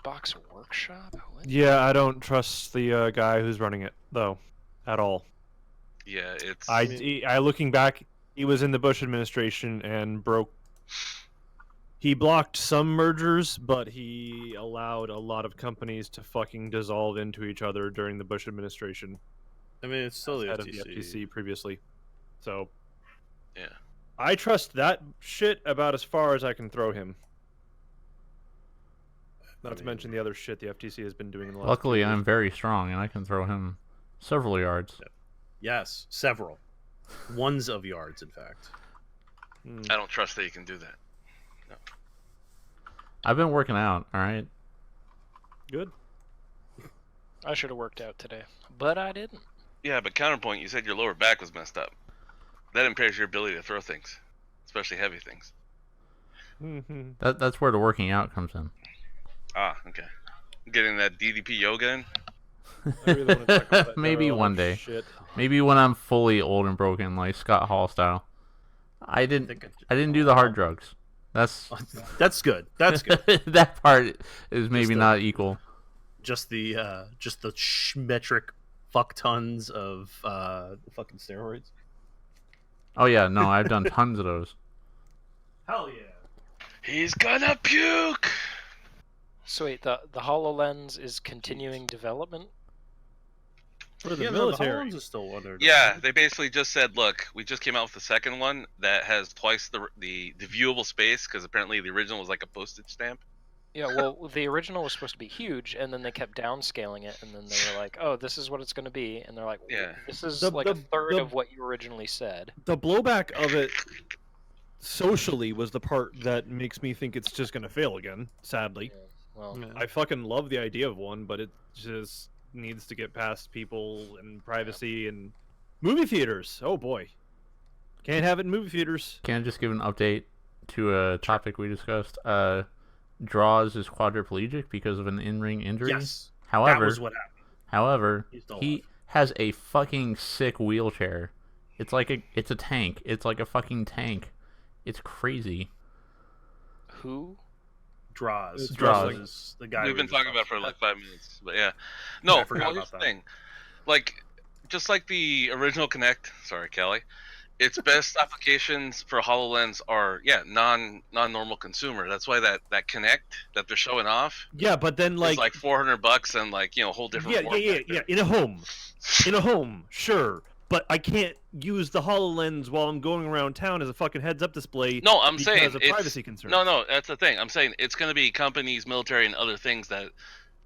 Xbox Workshop? What? Yeah, I don't trust the guy who's running it though, at all. Yeah, it's. I looking back, he was in the Bush administration and broke. He blocked some mergers, but he allowed a lot of companies to fucking dissolve into each other during the Bush administration. I mean, it's still the Head FTC. of the FTC previously, so Yeah. I trust that shit about as far as I can throw him. Not to mention the other shit the FTC has been doing in the last. Luckily, I'm very strong and I can throw him several yards. Yes, several. Ones of yards, in fact. I don't trust that you can do that. No. I've been working out, alright? Good. I should have worked out today, but I didn't. Yeah, but counterpoint, you said your lower back was messed up. That impairs your ability to throw things, especially heavy things. That's where the working out comes in. Ah, okay. Getting that DDP yoga in? I really want to talk about that Maybe other one day. shit. Maybe when I'm fully old and broken, like Scott Hall style. I didn't do the hard drugs. That's good. That's good. that part is maybe not equal. Just the metric fuck tons of fucking steroids. Oh yeah, no, I've done tons of those. Hell yeah. He's gonna puke! So wait, the HoloLens is continuing development? For the Yeah, military. No, the HoloLens is still under. Yeah, they basically just said, look, we just came out with the second one that has twice the viewable space, because apparently the original was like a postage stamp. Yeah, well, the original was supposed to be huge, and then they kept downscaling it, and then they were like, oh, this is what it's going to be, and they're like, Yeah. this is The- like the- a third the- of what you originally said. The blowback of it socially was the part that makes me think it's just going to fail again, sadly. Yeah, well, I fucking love the idea of one, but it just needs to get past people and privacy and movie theaters. Oh boy. Can't have it in movie theaters. Can I just give an update to a topic we discussed? Draws is quadriplegic because of an in-ring injury. Yes. However, that was what happened. However, He's still he alive. has a fucking sick wheelchair. It's a tank. It's like a fucking tank. It's crazy. who? Draws. Draws. Is the guy We've we been just talking about talked for like 5 minutes, but yeah. No, I forgot here's about the that. thing. Like, just like the original Kinect, sorry, Cali, its best applications for HoloLens are, non-normal consumer. That's why that Kinect that they're showing off Yeah, but then is like $400 and like, a whole different form factor. In a home, sure. But I can't use the HoloLens while I'm going around town as a fucking heads-up display. No, I'm because saying of it's- privacy concerns. No, that's the thing. I'm saying it's going to be companies, military, and other things that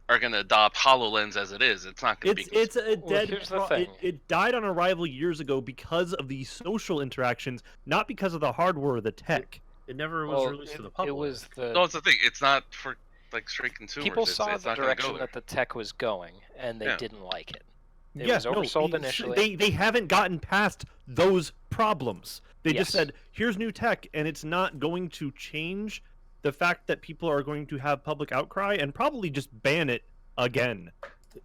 are going to adopt HoloLens as it is. It's not going to be. It's a dead. here's the thing. It died on arrival years ago because of the social interactions, not because of the hardware or the tech. It never was Well, released to the public. It was the No, it's the thing. It's not for like straight consumers. people it's, saw it's the not gonna go direction there. that the tech was going, and they Yeah. didn't like it. It Yeah, was oversold no, initially. They haven't gotten past those problems. They just Yes. said, "Here's new tech," and it's not going to change the fact that people are going to have public outcry and probably just ban it again.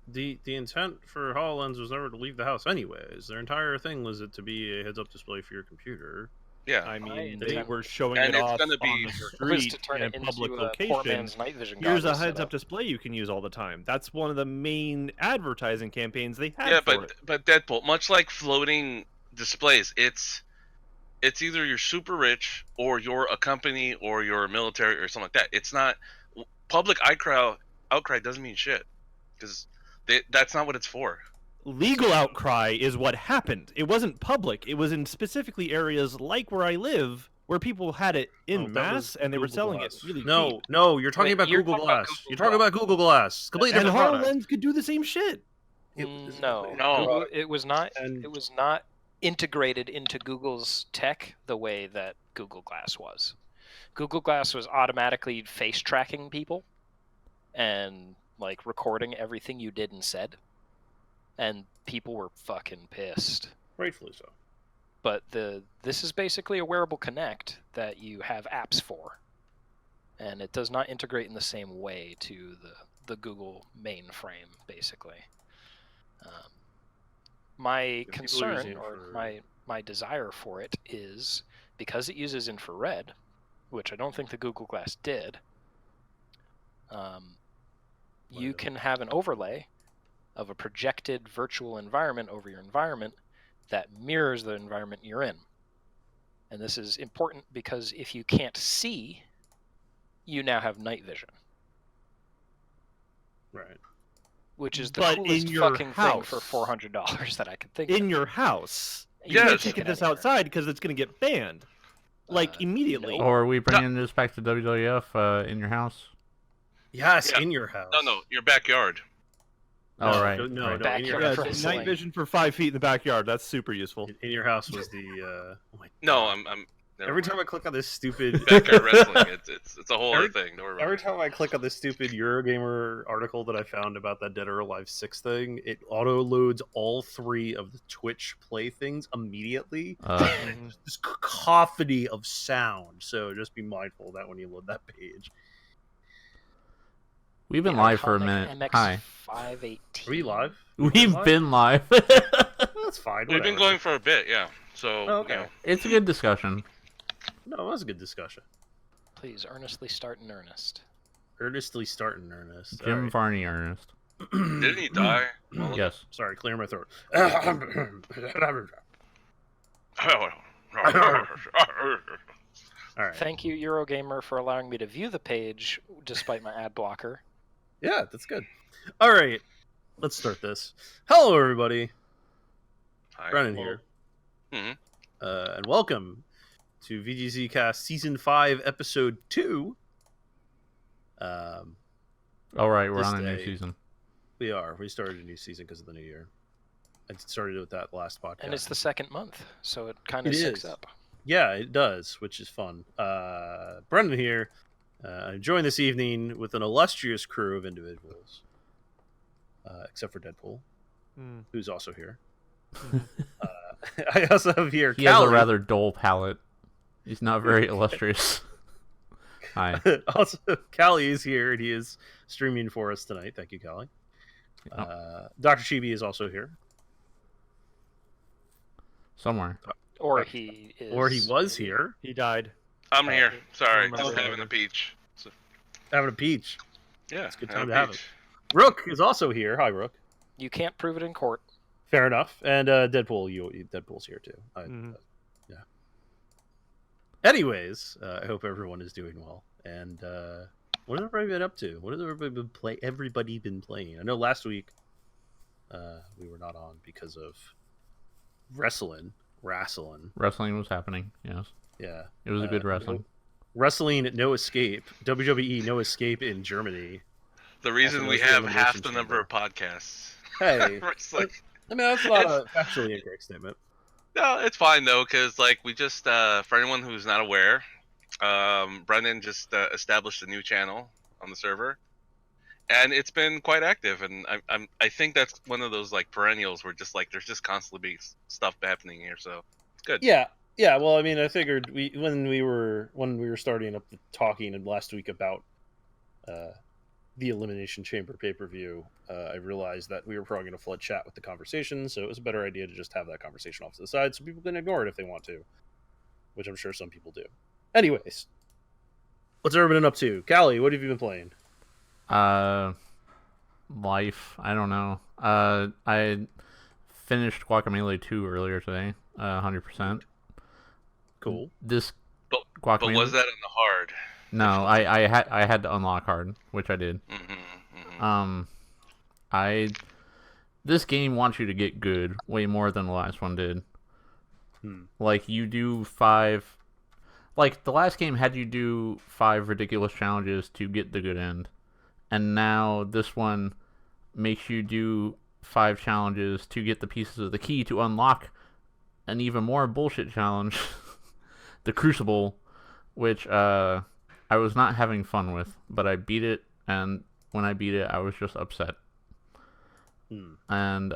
The intent for HoloLens was never to leave the house anyways. Their entire thing was it to be a heads-up display for your computer. Yeah. I mean, Right. they were showing And it it's off gonna be- on the It was street to turn and it public into a poor locations. man's night vision Here's a goggles heads-up setup. display you can use all the time. That's one of the main advertising campaigns they had Yeah, for it. but Deadpool, much like floating displays, it's either you're super rich or you're a company or you're a military or something like that. It's not public outcry doesn't mean shit because that's not what it's for. Legal outcry is what happened. It wasn't public. It was in specifically areas like where I live, where people had it in Oh, that mass was and they were Google selling Glass. it really No, cheap. no, you're talking Wait, about you're Google talking about Glass. Google You're talking Glass. about Google Glass. Completely And different product. HoloLens could do the same shit. No, No. Google, it was not. And- It was not integrated into Google's tech the way that Google Glass was. Google Glass was automatically face tracking people and like recording everything you did and said, and people were fucking pissed. Rightfully so. But this is basically a wearable Connect that you have apps for, and it does not integrate in the same way to the Google mainframe, basically. My people concern using it or for- my desire for it is because it uses infrared, which I don't think the Google Glass did. you can have an overlay of a projected virtual environment over your environment that mirrors the environment you're in. And this is important because if you can't see, you now have night vision, Right. which is the But coolest in your fucking house. thing for $400 that I could think In of. your house. You You Yes. can't take take it this anywhere. outside because it's going to get banned. Like, immediately. no. Or are we bringing this back to WWF in your house? Yes, Yeah. in your house. No, your backyard. Oh, No, right. no, no, right. in your Backyard Yeah, house. for night slang. vision for 5 feet in the backyard. That's super useful. In your house was the. Oh my No, God. I'm. Never Every mind. time I click on this stupid Backyard wrestling, it's a whole Every- other thing. Don't worry about Every it. time I click on this stupid Eurogamer article that I found about that Dead or Alive 6 thing, it auto loads all 3 of the Twitch play things immediately. Mhm. This cacophony of sound. So just be mindful of that when you load that page. We've been live for a minute. MX Hi. 518. Are we live? We've live? been live. That's fine. We've been whatever. going for a bit, yeah. So Oh, okay. you know, It's a good discussion. No, that was a good discussion. Please earnestly start in earnest. Earnestly start in earnest. Jim Alright. Varney Ernest. didn't he die? Well, Yes. Sorry, clear my throat. All right. Thank you, Eurogamer, for allowing me to view the page despite my ad blocker. Yeah, that's good. All right, let's start this. Hello, everybody. Hi. Brennan here. Mhm. And welcome to VGZCast Season 5, Episode 2. All right, we're This on a new day- season. We are. We started a new season because of the new year. I started with that last podcast. And it's the second month, so it kind of It syncs is. up. Yeah, it does, which is fun. Brendan here. I'm joined this evening with an illustrious crew of individuals, except for Deadpool, Mm. who's also here. I also have here He has a Cali. rather dull palate. He's not very illustrious. Hi. Also, Cali is here, and he is streaming for us tonight. Thank you, Cali. DrChibi is also here. Somewhere. Or he is. Or he was here. He died. I'm here. Sorry, Oh, just my having God. a peach. So, Having a peach. yeah, It's a good having time a to have peach. Rook is also here. Hi, Rook. You can't prove it in court. Fair enough. And Deadpool's here too. Mhm. Yeah. Anyways, I hope everyone is doing well. And what has everybody been up to? What has everybody been playing? I know last week we were not on because of wrestling. Wrestling was happening. Yes. Yeah. It was a good wrestling. Wrestling No Escape. WWE No Escape in Germany. The reason Also we known as the have half Elimination the number Chamber. of podcasts. Hey, Wrestling. I mean that's not a factually incorrect statement. No, it's fine though, because like we just for anyone who's not aware, Brennan just established a new channel on the server, and it's been quite active. And I think that's one of those like perennials where just like there's just constantly be stuff happening here, so it's good. Yeah. Well, I mean, I figured when we were starting up the talking last week about the Elimination Chamber pay-per-view, I realized that we were probably going to flood chat with the conversation, so it was a better idea to just have that conversation off to the side so people can ignore it if they want to, which I'm sure some people do. Anyways, what's everyone been up to? Cali, what have you been playing? Life. I don't know. I finished Guacamelee 2 earlier today. 100%. Cool. This But Guacamelee. was that in the hard? No, I had to unlock hard, which I did. This game wants you to get good way more than the last one did. Like you do 5, like the last game had you do 5 ridiculous challenges to get the good end, and now this one makes you do 5 challenges to get the pieces of the key to unlock an even more bullshit challenge, the Crucible, which I was not having fun with, but I beat it, and when I beat it, I was just upset. And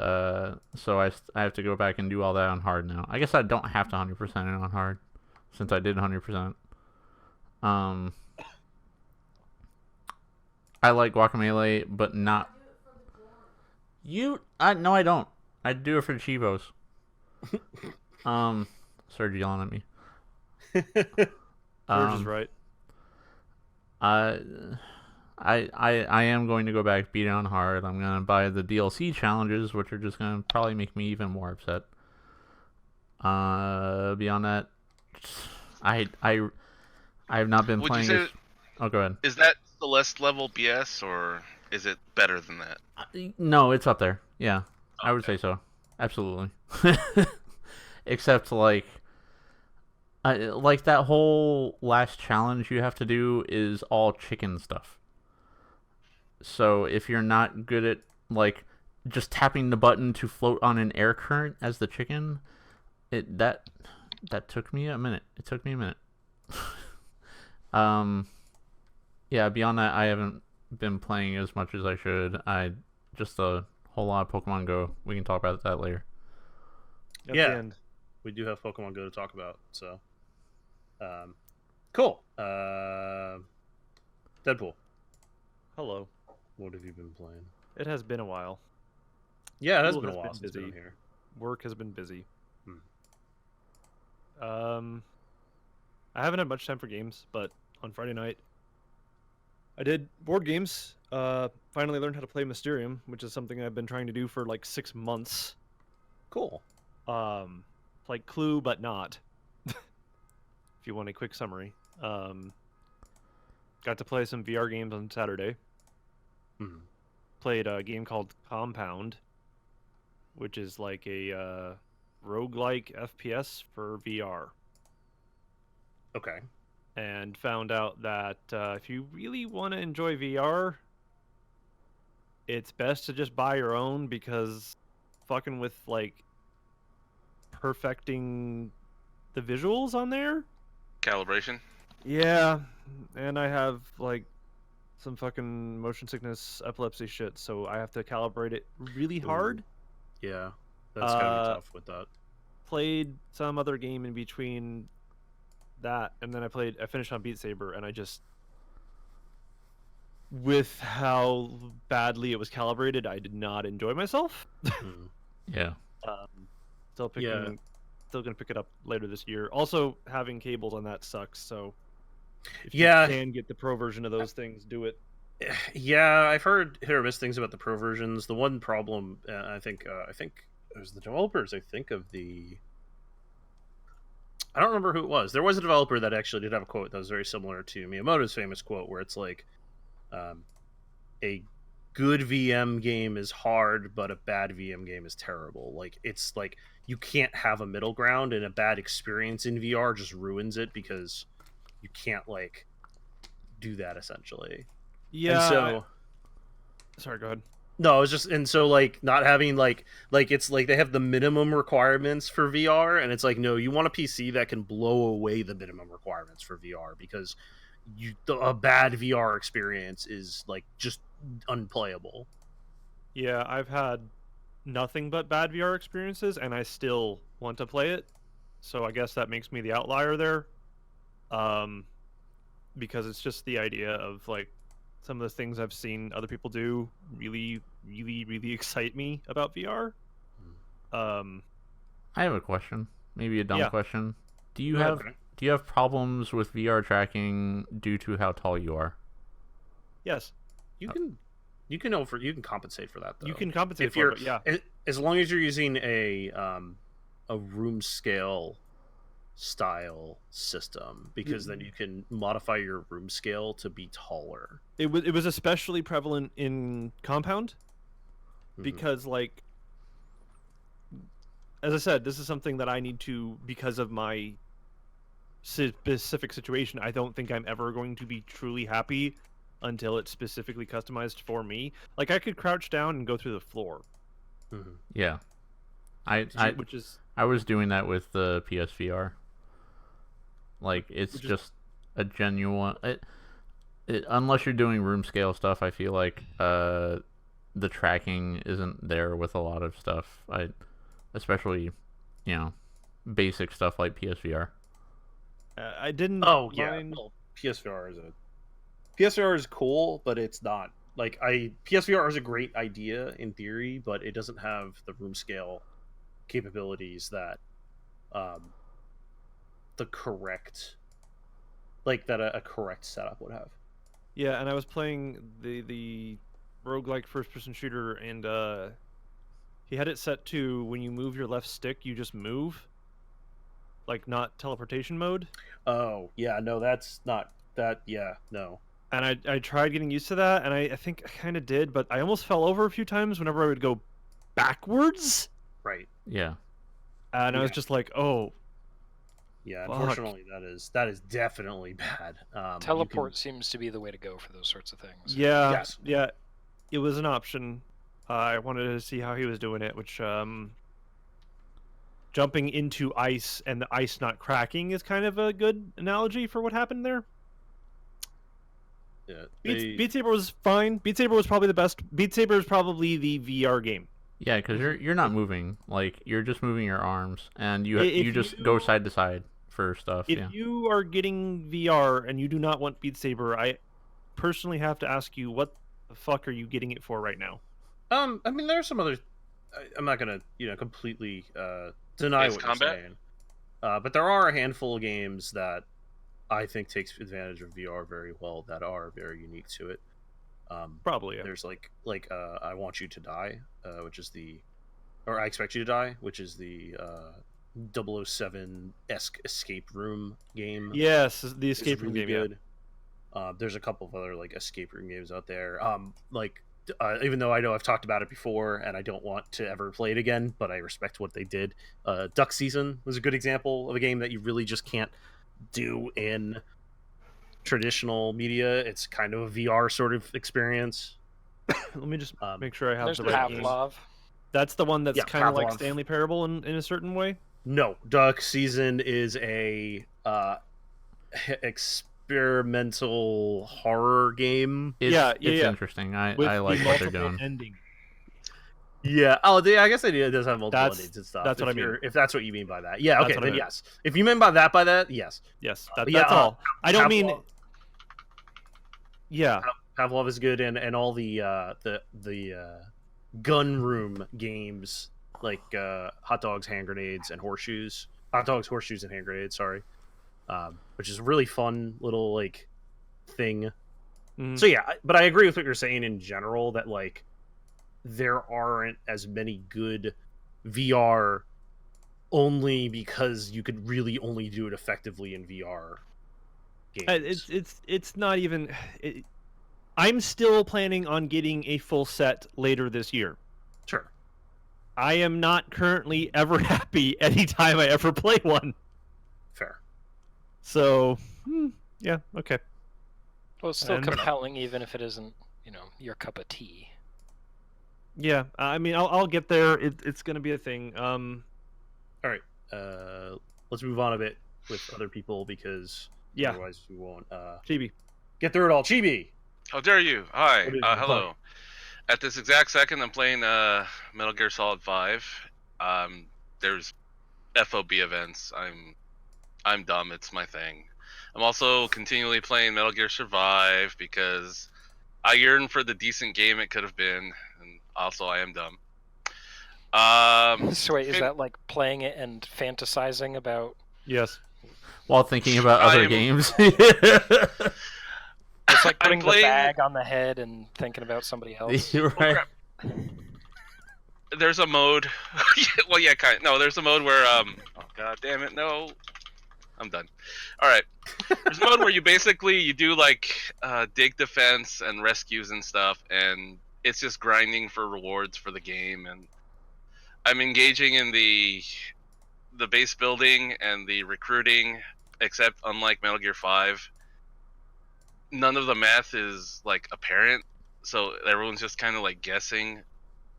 so I have to go back and do all that on hard now. I guess I don't have to 100% it on hard, since I did 100%. I like Guacamelee, but not... No, I don't. I do it for the Chivos. Serge yelling at me. George is right. I I am going to go back, beat it on hard. I'm gonna buy the DLC challenges, which are just gonna probably make me even more upset. Beyond that, I have not been Would you playing say as. Oh, go ahead. Is that Celeste level BS, or is it better than that? No, it's up there. Yeah, I would say so. Absolutely. Except like that whole last challenge you have to do is all chicken stuff. So if you're not good at like just tapping the button to float on an air current as the chicken, that took me a minute. It took me a minute. Yeah, beyond that I haven't been playing as much as I should. I just a whole lot of Pokemon Go. We can talk about that later. At Yeah. the end. We do have Pokemon Go to talk about, so cool. Deadpool, Hello. what have you been playing? It has been a while. Yeah, it has School been a has while been since it's been busy. here. Work has been busy. Hmm. I haven't had much time for games, but on Friday night, I did board games. Finally learned how to play Mysterium, which is something I've been trying to do for like 6 months. Cool. Like Clue, but not. If you want a quick summary. Got to play some VR games on Saturday. Hmm. Played a game called Compound, which is like a roguelike FPS for VR. Okay. And found out that if you really want to enjoy VR, it's best to just buy your own, because fucking with like perfecting the visuals on there. Calibration. Yeah, and I have like some fucking motion sickness, epilepsy shit, so I have to calibrate it really hard. Yeah, that's gotta be Uh, tough with that. Played some other game in between that, and then I finished on Beat Saber, and I just, with how badly it was calibrated, I did not enjoy myself. Hmm. Yeah. Still picking, Yeah. still gonna pick it up later this year. Also, having cables on that sucks. So, if Yeah. you can get the pro version of those things, do it. Yeah, I've heard hit or miss things about the pro versions. The one problem, I think it was the developers. I think of the. I don't remember who it was. There was a developer that actually did have a quote that was very similar to Miyamoto's famous quote, where it's like, a good VM game is hard, but a bad VM game is terrible. Like, it's like you can't have a middle ground, and a bad experience in VR just ruins it, because you can't like do that essentially. Yeah. And so, Sorry, go ahead. no, it's just, and so like not having like it's like they have the minimum requirements for VR, and it's like, no, you want a PC that can blow away the minimum requirements for VR, because a bad VR experience is like just unplayable. Yeah, I've had nothing but bad VR experiences, and I still want to play it. So I guess that makes me the outlier there. Because it's just the idea of like some of the things I've seen other people do really, really, really excite me about VR. I have a question. Maybe a dumb Yeah. question. Do you Go ahead. have do you have problems with VR tracking due to how tall you are? Yes, You can compensate for that though. you can compensate if for you're it, but yeah. as long as you're using a room scale style system, because then you can modify your room scale to be taller. It was especially prevalent in Compound, Mhm. because like, as I said, this is something that I need to, because of my specific situation. I don't think I'm ever going to be truly happy until it's specifically customized for me. Like, I could crouch down and go through the floor, Mhm. Yeah. I which is was doing that with the PSVR. Like, it's Which is- just a genuine. Unless you're doing room scale stuff, I feel like the tracking isn't there with a lot of stuff. Especially, basic stuff like PSVR. I didn't. Oh yeah, mind- well, PSVR is cool, but it's not like PSVR is a great idea in theory, but it doesn't have the room scale capabilities that the correct, like that a correct setup would have. Yeah, and I was playing the roguelike first-person shooter, and he had it set to when you move your left stick, you just move, like not teleportation mode. Oh, yeah, no, that's not that. Yeah, no. And I tried getting used to that, and I think I kind of did, but I almost fell over a few times whenever I would go backwards, Right. Yeah. and I was Yeah. just like, oh, Yeah, fuck. unfortunately, that is definitely bad. You Teleport seems to be the way to go for those sorts of things. Yeah, Yes. yeah, it was an option. I wanted to see how he was doing it, which jumping into ice and the ice not cracking is kind of a good analogy for what happened there. Yeah, Beat Saber was fine. Beat Saber was probably the best. Beat Saber is probably the VR game. Yeah, because you're not moving. Like you're just moving your arms, and you If you just go side to side for stuff. If Yeah. you are getting VR and you do not want Beat Saber, I personally have to ask you, what the fuck are you getting it for right now? I mean, there are some other. I'm not gonna, completely deny Ace what Combat? you're saying. But there are a handful of games that I think takes advantage of VR very well that are very unique to it. Probably, yeah. There's like I Want You to Die, which is or I Expect You to Die, which is the 007-esque escape room game. Yes, the It's escape room really game. good. There's a couple of other like escape room games out there. Even though I know I've talked about it before and I don't want to ever play it again, but I respect what they did. Duck Season was a good example of a game that you really just can't do in traditional media. It's kind of a VR sort of experience. Let me just make sure I have There's the right Pavlov. game. That's the one that's Yeah, kind of like Pavlov. Stanley Parable in a certain way. No, Duck Season is a experimental horror game. It's, Yeah, it's yeah. interesting. I With like the what they're multiple doing. ending. Yeah. Oh, I guess it does have multiple That's- endings and stuff. that's what I mean. If that's what you mean by that, yeah. That's Okay, what I then meant. yes. If you mean by that, yes. Yes, Yeah, that's all. I don't mean. Pavlov- Yeah, Pavlov is good, and all the gun room games like hot dogs, hand grenades, and horseshoes. Hot dogs, horseshoes, and hand grenades. Sorry, which is a really fun little like thing. Mhm. So yeah, but I agree with what you're saying in general that like there aren't as many good VR only because you could really only do it effectively in VR games. It's not even. I'm still planning on getting a full set later this year. Sure. I am not currently ever happy anytime I ever play one. Fair. So, yeah, okay. Well, it's still And- compelling, even if it isn't, your cup of tea. Yeah, I mean, I'll get there. It's gonna be a thing. All right. Let's move on a bit with other people because Yeah. otherwise we won't Chibi. get through it all. Chibi. How dare you? Hi. What is it? Hello. At this exact second, I'm playing Metal Gear Solid 5. There's FOB events. I'm dumb. It's my thing. I'm also continually playing Metal Gear Survive because I yearn for the decent game it could have been, and also I am dumb. So wait, is that like playing it and fantasizing about? Yes. While thinking about other I'm- games. It's like I'm putting playing- the bag on the head and thinking about somebody else. Right. There's a mode. Well, yeah, kind of. No, there's a mode where oh god damn it, no. I'm done. All right. There's a mode where you do like dig defense and rescues and stuff, and it's just grinding for rewards for the game, and I'm engaging in the base building and the recruiting, except unlike Metal Gear 5, none of the math is like apparent, so everyone's just kind of like guessing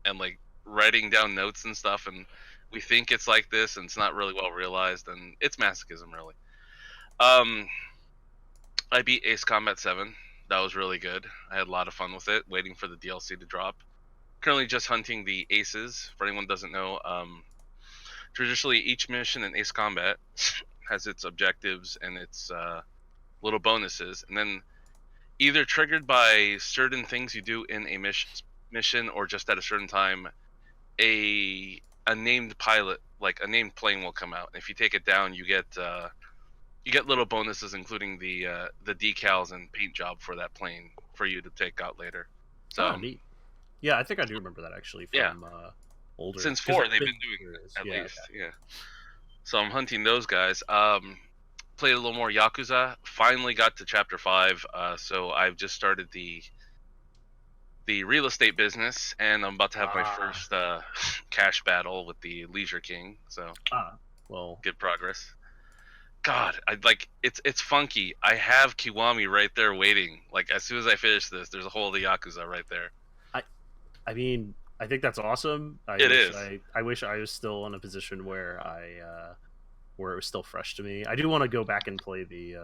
and like writing down notes and stuff, and we think it's like this, and it's not really well realized, and it's masochism really. I beat Ace Combat 7. That was really good. I had a lot of fun with it, waiting for the DLC to drop. Currently just hunting the aces. For anyone who doesn't know, traditionally each mission in Ace Combat has its objectives and its little bonuses, and then either triggered by certain things you do in a mission or just at a certain time, a named pilot, like a named plane, will come out. If you take it down, you get you get little bonuses, including the decals and paint job for that plane for you to take out later. So Neat. Yeah, I think I do remember that actually from older. since 'cause 4, I've they've been been doing curious. it at Yeah, least. Yeah. So I'm hunting those guys. Played a little more Yakuza. Finally got to chapter 5. So I've just started the real estate business, and I'm about to have my first cash battle with the Leisure King. So well, good progress. God, I like it's funky. I have Kiwami right there waiting. Like as soon as I finish this, there's a whole of the Yakuza right there. I mean, I think that's awesome. I wish I was still in a position where where it was still fresh to me. I do want to go back and play the.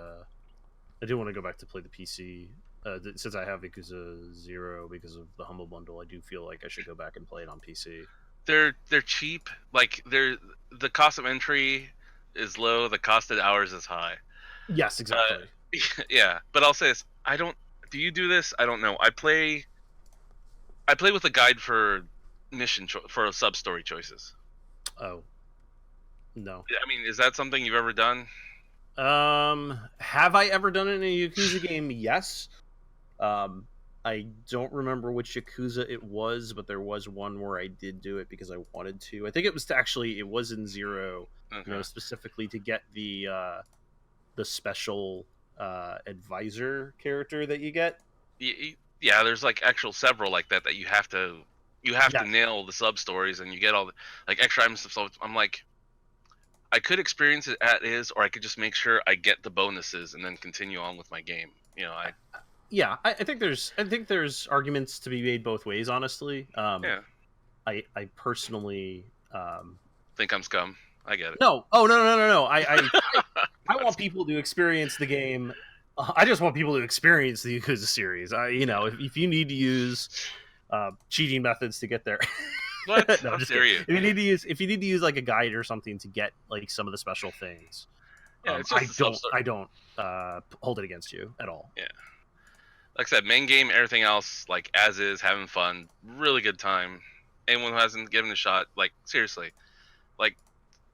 I do want to go back to play the PC. Since I have Yakuza 0 because of the Humble Bundle, I do feel like I should go back and play it on PC. They're cheap. Like the cost of entry is low. The cost of hours is high. Yes, exactly. Yeah, but I'll say this: I don't. Do you do this? I don't know. I play with a guide for for sub story choices. Oh, no. I mean, is that something you've ever done? Have I ever done it in a Yakuza game? Yes. I don't remember which Yakuza it was, but there was one where I did do it because I wanted to. I think it was it was in 0, Okay. specifically to get the special advisor character that you get. Yeah, there's like actual several like that you have to Yes. nail the sub stories, and you get all the like extra items and stuff. So I'm like, I could experience it as is, or I could just make sure I get the bonuses and then continue on with my game. I think there's arguments to be made both ways. Honestly, Yeah. I personally Think I'm scum. I get it. no. Oh no. I want people to experience the game. I just want people to experience the Yakuza series. If you need to use cheating methods to get there. What? No, How just dare kidding. you? If you need to use like a guide or something to get like some of the special things, Yeah, it's just I don't hold it against you at all. Yeah. Like I said, main game, everything else, like as is, having fun, really good time. Anyone who hasn't given it a shot, like seriously, like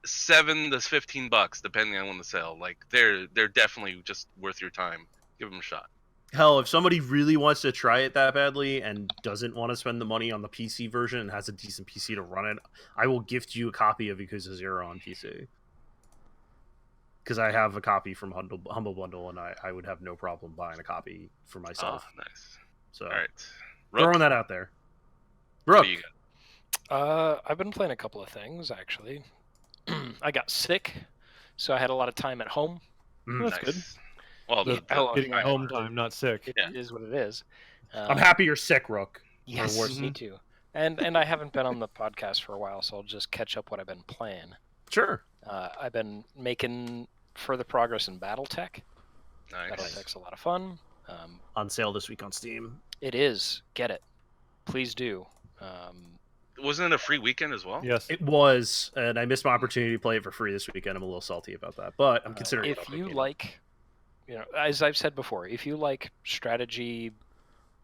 $7 to $15, depending on when the sale. Like they're definitely just worth your time. Give them a shot. Hell, if somebody really wants to try it that badly and doesn't want to spend the money on the PC version and has a decent PC to run it, I will gift you a copy of Yakuza 0 on PC. Because I have a copy from Humble Bundle, and I would have no problem buying a copy for myself. Oh, nice. So, All right. throwing that out there. Rook. What do you got? I've been playing a couple of things actually. I got sick, so I had a lot of time at home. That's Nice. good. Well, Getting I- home time, not sick. It is what it is. I'm happy you're sick, Rook. Yes, worse. me too. And I haven't been on the podcast for a while, so I'll just catch up what I've been playing. Sure. I've been making further progress in Battletech. nice. Battletech's a lot of fun. On sale this week on Steam. It is. Get it. Please do. Wasn't it a free weekend as well? Yes. It was, and I missed my opportunity to play it for free this weekend. I'm a little salty about that, but I'm considering it. If you like, as I've said before, if you like strategy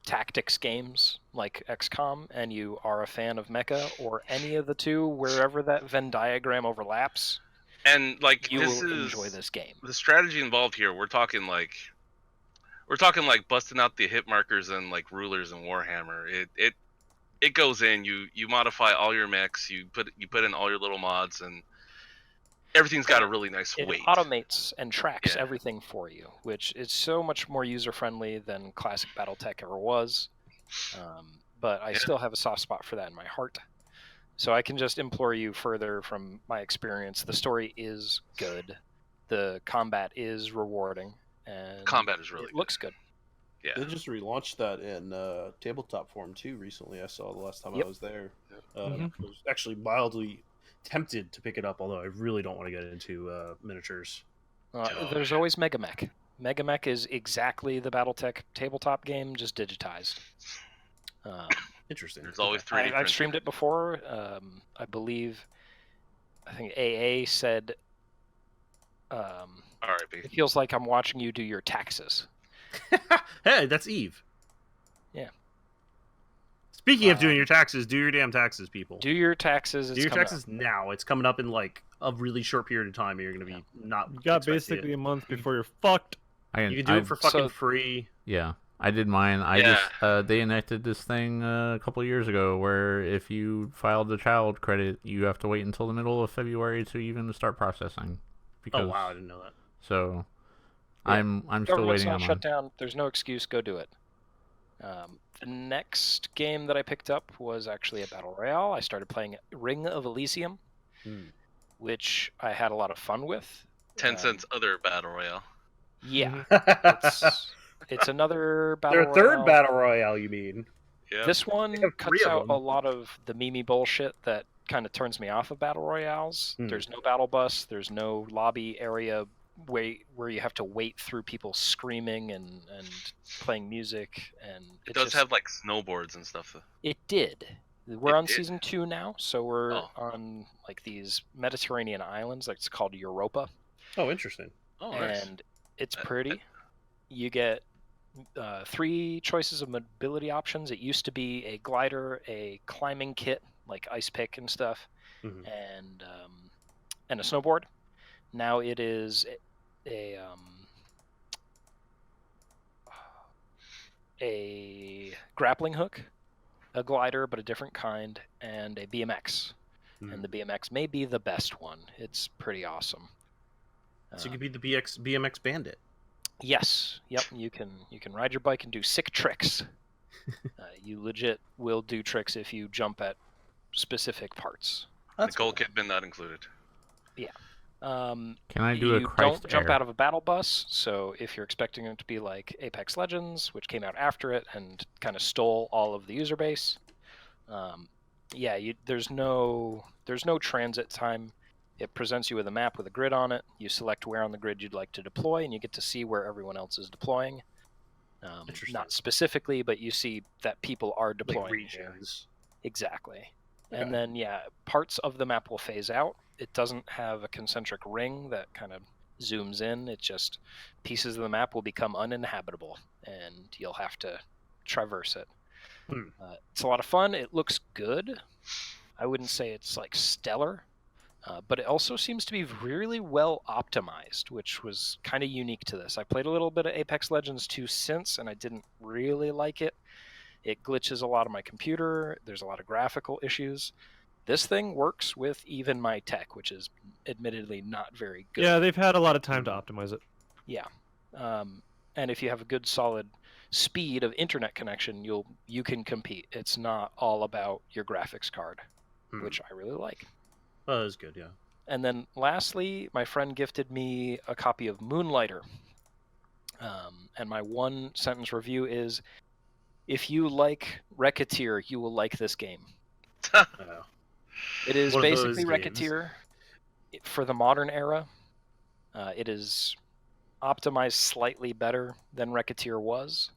tactics games like XCOM and you are a fan of mecha or any of the two, wherever that Venn diagram overlaps, And like you this will is enjoy this game. the strategy involved here. We're talking like busting out the hit markers and like rulers and Warhammer. It goes in. You modify all your mechs. You put in all your little mods, and everything's got a really nice It weight. automates and tracks Yeah. everything for you, which is so much more user-friendly than classic Battletech ever was. But I still have a soft spot for that in my heart. So I can just implore you further from my experience. The story is good. The combat is rewarding. And Combat is really it looks good. Yeah. They just relaunched that in tabletop form too recently. I saw the last time Yep. I was there. Mhm. I was actually mildly tempted to pick it up, although I really don't want to get into miniatures. There's always Megamech. Megamech is exactly the Battletech tabletop game, just digitized. Interesting. There's always 3D. I've streamed it before. I think AA said R.I.P. it feels like I'm watching you do your taxes. Hey, that's Eve. Yeah. Speaking of doing your taxes, do your damn taxes, people. Do your taxes. Do your taxes now. It's coming up in like a really short period of time. You're going to be not. You got basically a month before you're fucked. You can do it for fucking free. Yeah, I did mine. They enacted this thing a couple of years ago where if you filed the child credit, you have to wait until the middle of February to even start processing. Oh wow, I didn't know that. So, yeah. I'm still waiting on shut down. There's no excuse. Go do it. The next game that I picked up was actually a battle royale. I started playing Ring of Elysium, which I had a lot of fun with. Tencent's other battle royale. Yeah, it's another battle royale. Their third battle royale, you mean? Yeah. This one cuts out a lot of the meme bullshit that kind of turns me off of battle royales. There's no battle bus. There's no lobby area where you have to wait through people screaming and playing music. And it does have like snowboards and stuff. It did. We're on season 2 now, so we're on like these Mediterranean islands. Like it's called Europa. Oh, interesting. Oh, nice. And it's pretty. You get 3 choices of mobility options. It used to be a glider, a climbing kit like ice pick and stuff, and a snowboard. Now it is a grappling hook, a glider but a different kind, and a BMX. And the BMX may be the best one. It's pretty awesome. So you can be the BMX bandit. Yes. Yep. You can ride your bike and do sick tricks. You legit will do tricks if you jump at specific parts. That's Nicole Kidman not included. Yeah. Can I do a Christ You don't jump air? out of a battle bus, so if you're expecting it to be like Apex Legends, which came out after it and kind of stole all of the user base, there's no transit time. It presents you with a map with a grid on it. You select where on the grid you'd like to deploy, and you get to see where everyone else is deploying. Not specifically, but you see that people are deploying. Like regions. Exactly. Okay. And then, parts of the map will phase out. It doesn't have a concentric ring that kind of zooms in. It's just pieces of the map will become uninhabitable, and you'll have to traverse it. It's a lot of fun. It looks good. I wouldn't say it's like stellar. But it also seems to be really well optimized, which was kind of unique to this. I played a little bit of Apex Legends 2 since, and I didn't really like it. It glitches a lot on my computer. There's a lot of graphical issues. This thing works with even my tech, which is admittedly not very good. Yeah, they've had a lot of time to optimize it. Yeah. And if you have a good, solid speed of internet connection, you can compete. It's not all about your graphics card, which I really like. Oh, that's good, yeah. And then lastly, my friend gifted me a copy of Moonlighter. And my one sentence review is, if you like Racketeer, you will like this game. It is basically Racketeer for the modern era. It is optimized slightly better than Racketeer was,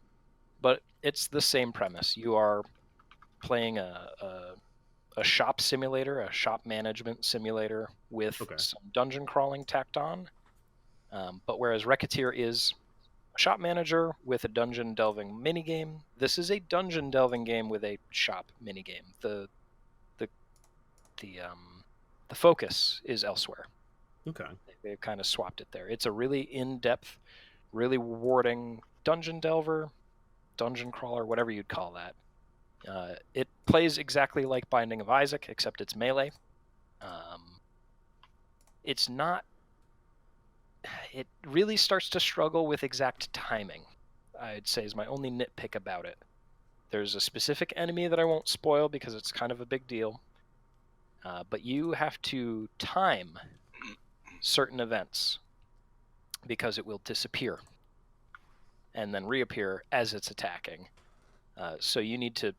but it's the same premise. You are playing a shop simulator, a shop management simulator with some dungeon crawling tacked on. But whereas Racketeer is a shop manager with a dungeon delving minigame, this is a dungeon delving game with a shop minigame. The focus is elsewhere. Okay. They've kind of swapped it there. It's a really in-depth, really rewarding dungeon delver, dungeon crawler, whatever you'd call that. It plays exactly like Binding of Isaac, except it's melee. It's not... It really starts to struggle with exact timing, I'd say, is my only nitpick about it. There's a specific enemy that I won't spoil because it's kind of a big deal. But you have to time certain events because it will disappear and then reappear as it's attacking. So you need to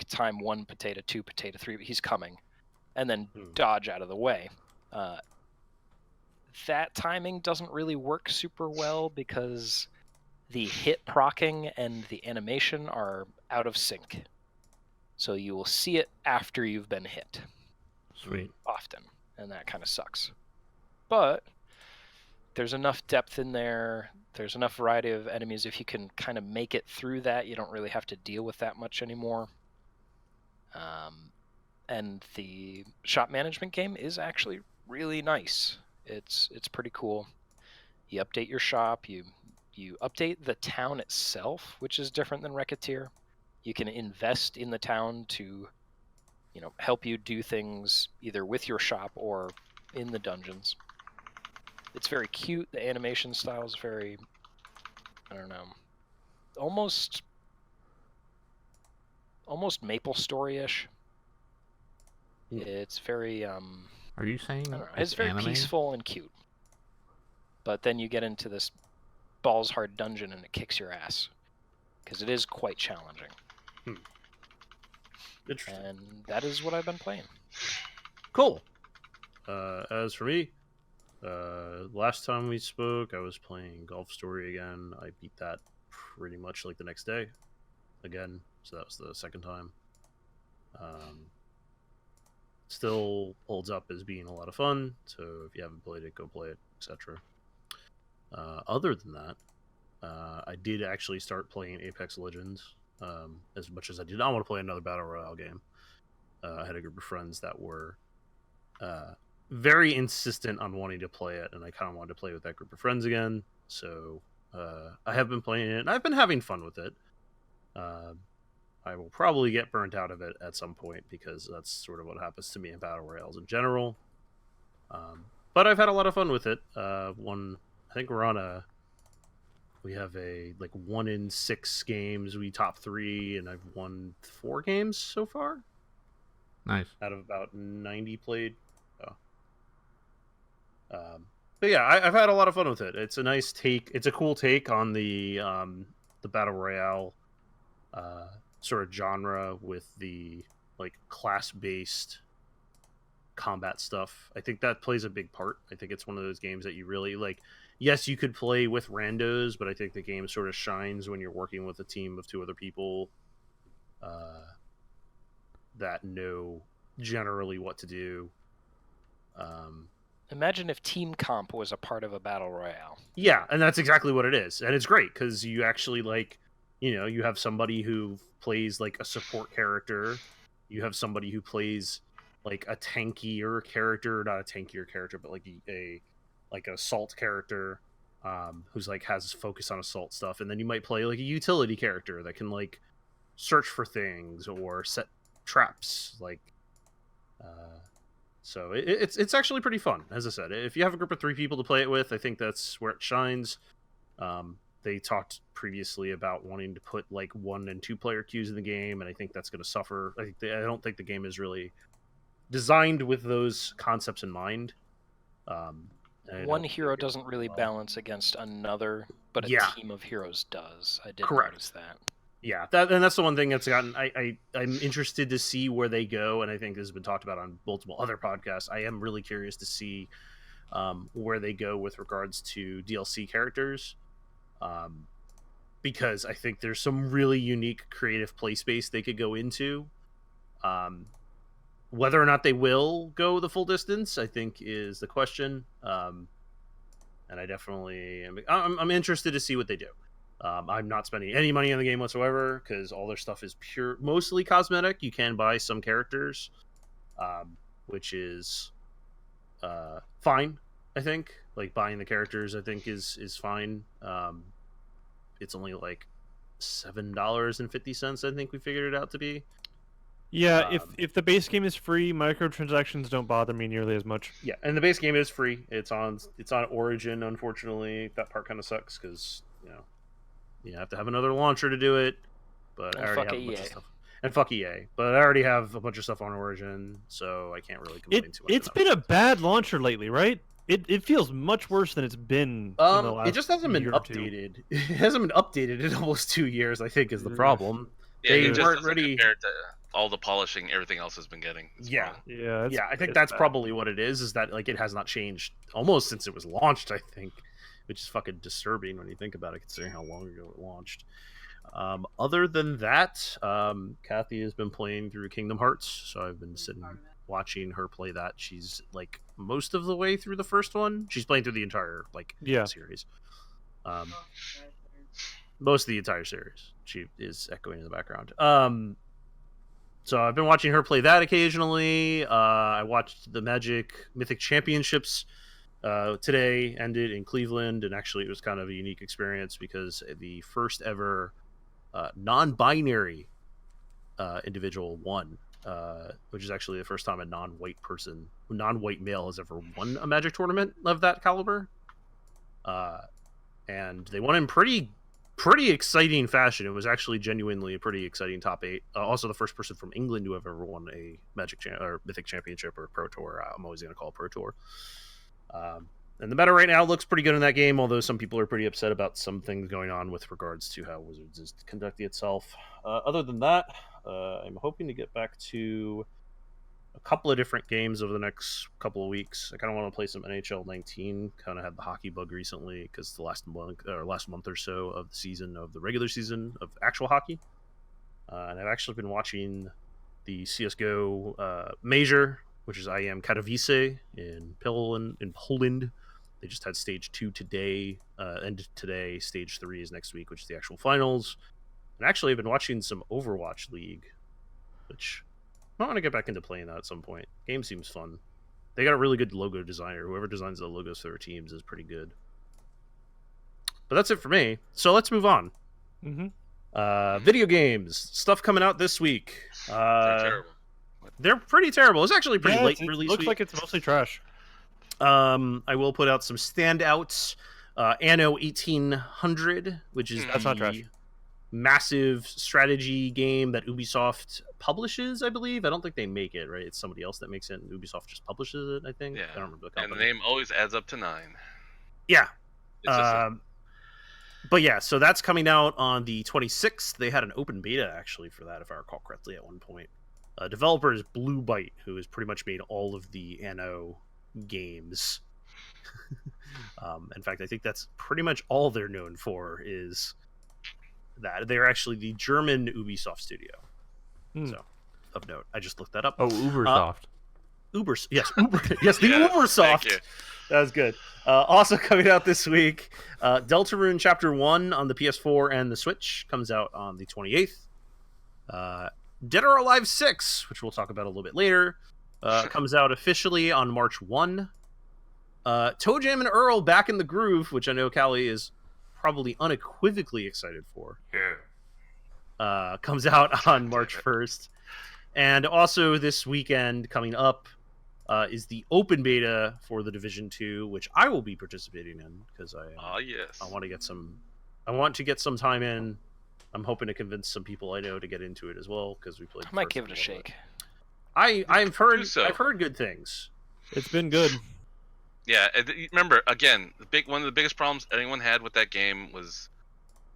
time 1 potato, 2 potato, 3, he's coming, and then dodge out of the way. That timing doesn't really work super well because the hit procking and the animation are out of sync. So you will see it after you've been hit. Sweet. Often, and that kind of sucks. But there's enough depth in there. There's enough variety of enemies. If you can kind of make it through that, you don't really have to deal with that much anymore. And the shop management game is actually really nice. It's pretty cool. You update your shop. You update the town itself, which is different than Racketeer. You can invest in the town to, help you do things either with your shop or in the dungeons. It's very cute. The animation style is very, I don't know, almost Maple Story-ish. It's very Are you saying I don't know, it's very anime? peaceful and cute. But then you get into this balls hard dungeon and it kicks your ass because it is quite challenging. Interesting. And that is what I've been playing. Cool. As for me, last time we spoke, I was playing Golf Story again. I beat that pretty much like the next day again, so that was the second time. Still holds up as being a lot of fun, so if you haven't played it, go play it, etc. Other than that, I did actually start playing Apex Legends, as much as I did not want to play another Battle Royale game. I had a group of friends that were very insistent on wanting to play it, and I kind of wanted to play with that group of friends again, so I have been playing it, and I've been having fun with it. I will probably get burnt out of it at some point, because that's sort of what happens to me in Battle Royales in general. But I've had a lot of fun with it. I think we have a 1 in 6 games. We top 3, and I've won 4 games so far. Nice. Out of about 90 played. But yeah, I've had a lot of fun with it. It's a nice take. It's a cool take on the Battle Royale sort of genre with the class-based combat stuff. I think that plays a big part. I think it's one of those games that you really yes, you could play with randos, but I think the game sort of shines when you're working with a team of 2 other people that know generally what to do. Imagine if Team Comp was a part of a Battle Royale. Yeah, and that's exactly what it is. And it's great because you actually you have somebody who plays a support character. You have somebody who plays a tankier character, not a tankier character, but a assault character, who's has focus on assault stuff. And then you might play a utility character that can search for things or set traps. So it's actually pretty fun. As I said, if you have a group of 3 people to play it with, I think that's where it shines. They talked previously about wanting to put 1 and 2 player queues in the game, and I think that's going to suffer. I don't think the game is really designed with those concepts in mind. One hero doesn't really balance against another, but a team of heroes does. I did notice that. Yeah, and that's the one thing that's gotten. I'm interested to see where they go, and I think this has been talked about on multiple other podcasts. I am really curious to see where they go with regards to DLC characters, because I think there's some really unique creative play space they could go into. Whether or not they will go the full distance, I think, is the question. And I definitely I'm interested to see what they do. I'm not spending any money on the game whatsoever because all their stuff is mostly cosmetic. You can buy some characters, which is fine. I think buying the characters, I think is fine. It's only $7.50. I think we figured it out to be. Yeah, if the base game is free, microtransactions don't bother me nearly as much. Yeah, and the base game is free. It's on Origin. Unfortunately, that part kind of sucks because you have to have another launcher to do it. But I already have a bunch of stuff. And fuck EA. But I already have a bunch of stuff on Origin, so I can't really complain too much. It's been a bad launcher lately, right? It feels much worse than it's been. In the last it just hasn't been updated. It hasn't been updated in almost 2 years. I think is the problem. Yeah, they it just weren't ready compared to all the polishing everything else has been getting. Yeah. Wrong. Yeah. I think that's probably what it is that it has not changed almost since it was launched, I think, which is fucking disturbing when you think about it, considering how long ago it launched. Other than that, Kathy has been playing through Kingdom Hearts, so I've been sitting watching her play that. She's most of the way through the first one. She's playing through the entire series. Most of the entire series. She is echoing in the background. So I've been watching her play that occasionally. I watched the Magic Mythic Championships today, ended in Cleveland, and actually it was kind of a unique experience because the first ever non-binary individual won, which is actually the first time a non-white male has ever won a Magic tournament of that caliber. And they won in pretty exciting fashion. It was actually genuinely a pretty exciting top 8. Also, the first person from England to have ever won a or Mythic Championship or Pro Tour. I'm always going to call it Pro Tour. And the meta right now looks pretty good in that game, although some people are pretty upset about some things going on with regards to how Wizards is conducting itself. Other than that, I'm hoping to get back to a couple of different games over the next couple of weeks. I kind of want to play some NHL 19. Kind of had the hockey bug recently because the last month or so of the season, of the regular season of actual hockey. And I've actually been watching the CSGO major, which is IM Katowice in Poland. They just had stage 2 today, ended today. Stage 3 is next week, which is the actual finals. And actually, I've been watching some Overwatch League, which I want to get back into playing that at some point. Game seems fun. They got a really good logo designer. Whoever designs the logos for their teams is pretty good. But that's it for me. So let's move on. Video games. Stuff coming out this week. They're terrible. They're pretty terrible. It's actually pretty late release. Looks week. like it's mostly trash. I will put out some standouts. Anno 1800, which is That's not trash. massive strategy game that Ubisoft publishes, I believe. I don't think they make it, right? It's somebody else that makes it, and Ubisoft just publishes it, I think. Yeah. I don't remember the And company. the name always adds up to 9. Yeah. It's just But yeah, so that's coming out on the 26th. They had an open beta, actually, for that, if I recall correctly, at one point. Developer is Blue Byte, who has pretty much made all of the Anno games. In fact, I think that's pretty much all they're known for is that. They're actually the German Ubisoft studio. So, of note. I just looked that up. Oh, Ubersoft. Yes, the Ubersoft. Thank you. That was good. Also coming out this week, Deltarune Chapter 1 on the PS4 and the Switch comes out on the 28th. Dead or Alive 6, which we'll talk about a little bit later, comes out officially on March 1. Toejam and Earl Back in the Groove, which I know Cali is probably unequivocally excited for, comes out on March 1st. And also this weekend coming up is the open beta for The Division 2, which I will be participating in because yes. I want to get some time in. I'm hoping to convince some people I know to get into it as well because we played. I might give it a shake. I've heard so. I've heard good things. It's been good. Yeah, remember, again, one of the biggest problems anyone had with that game was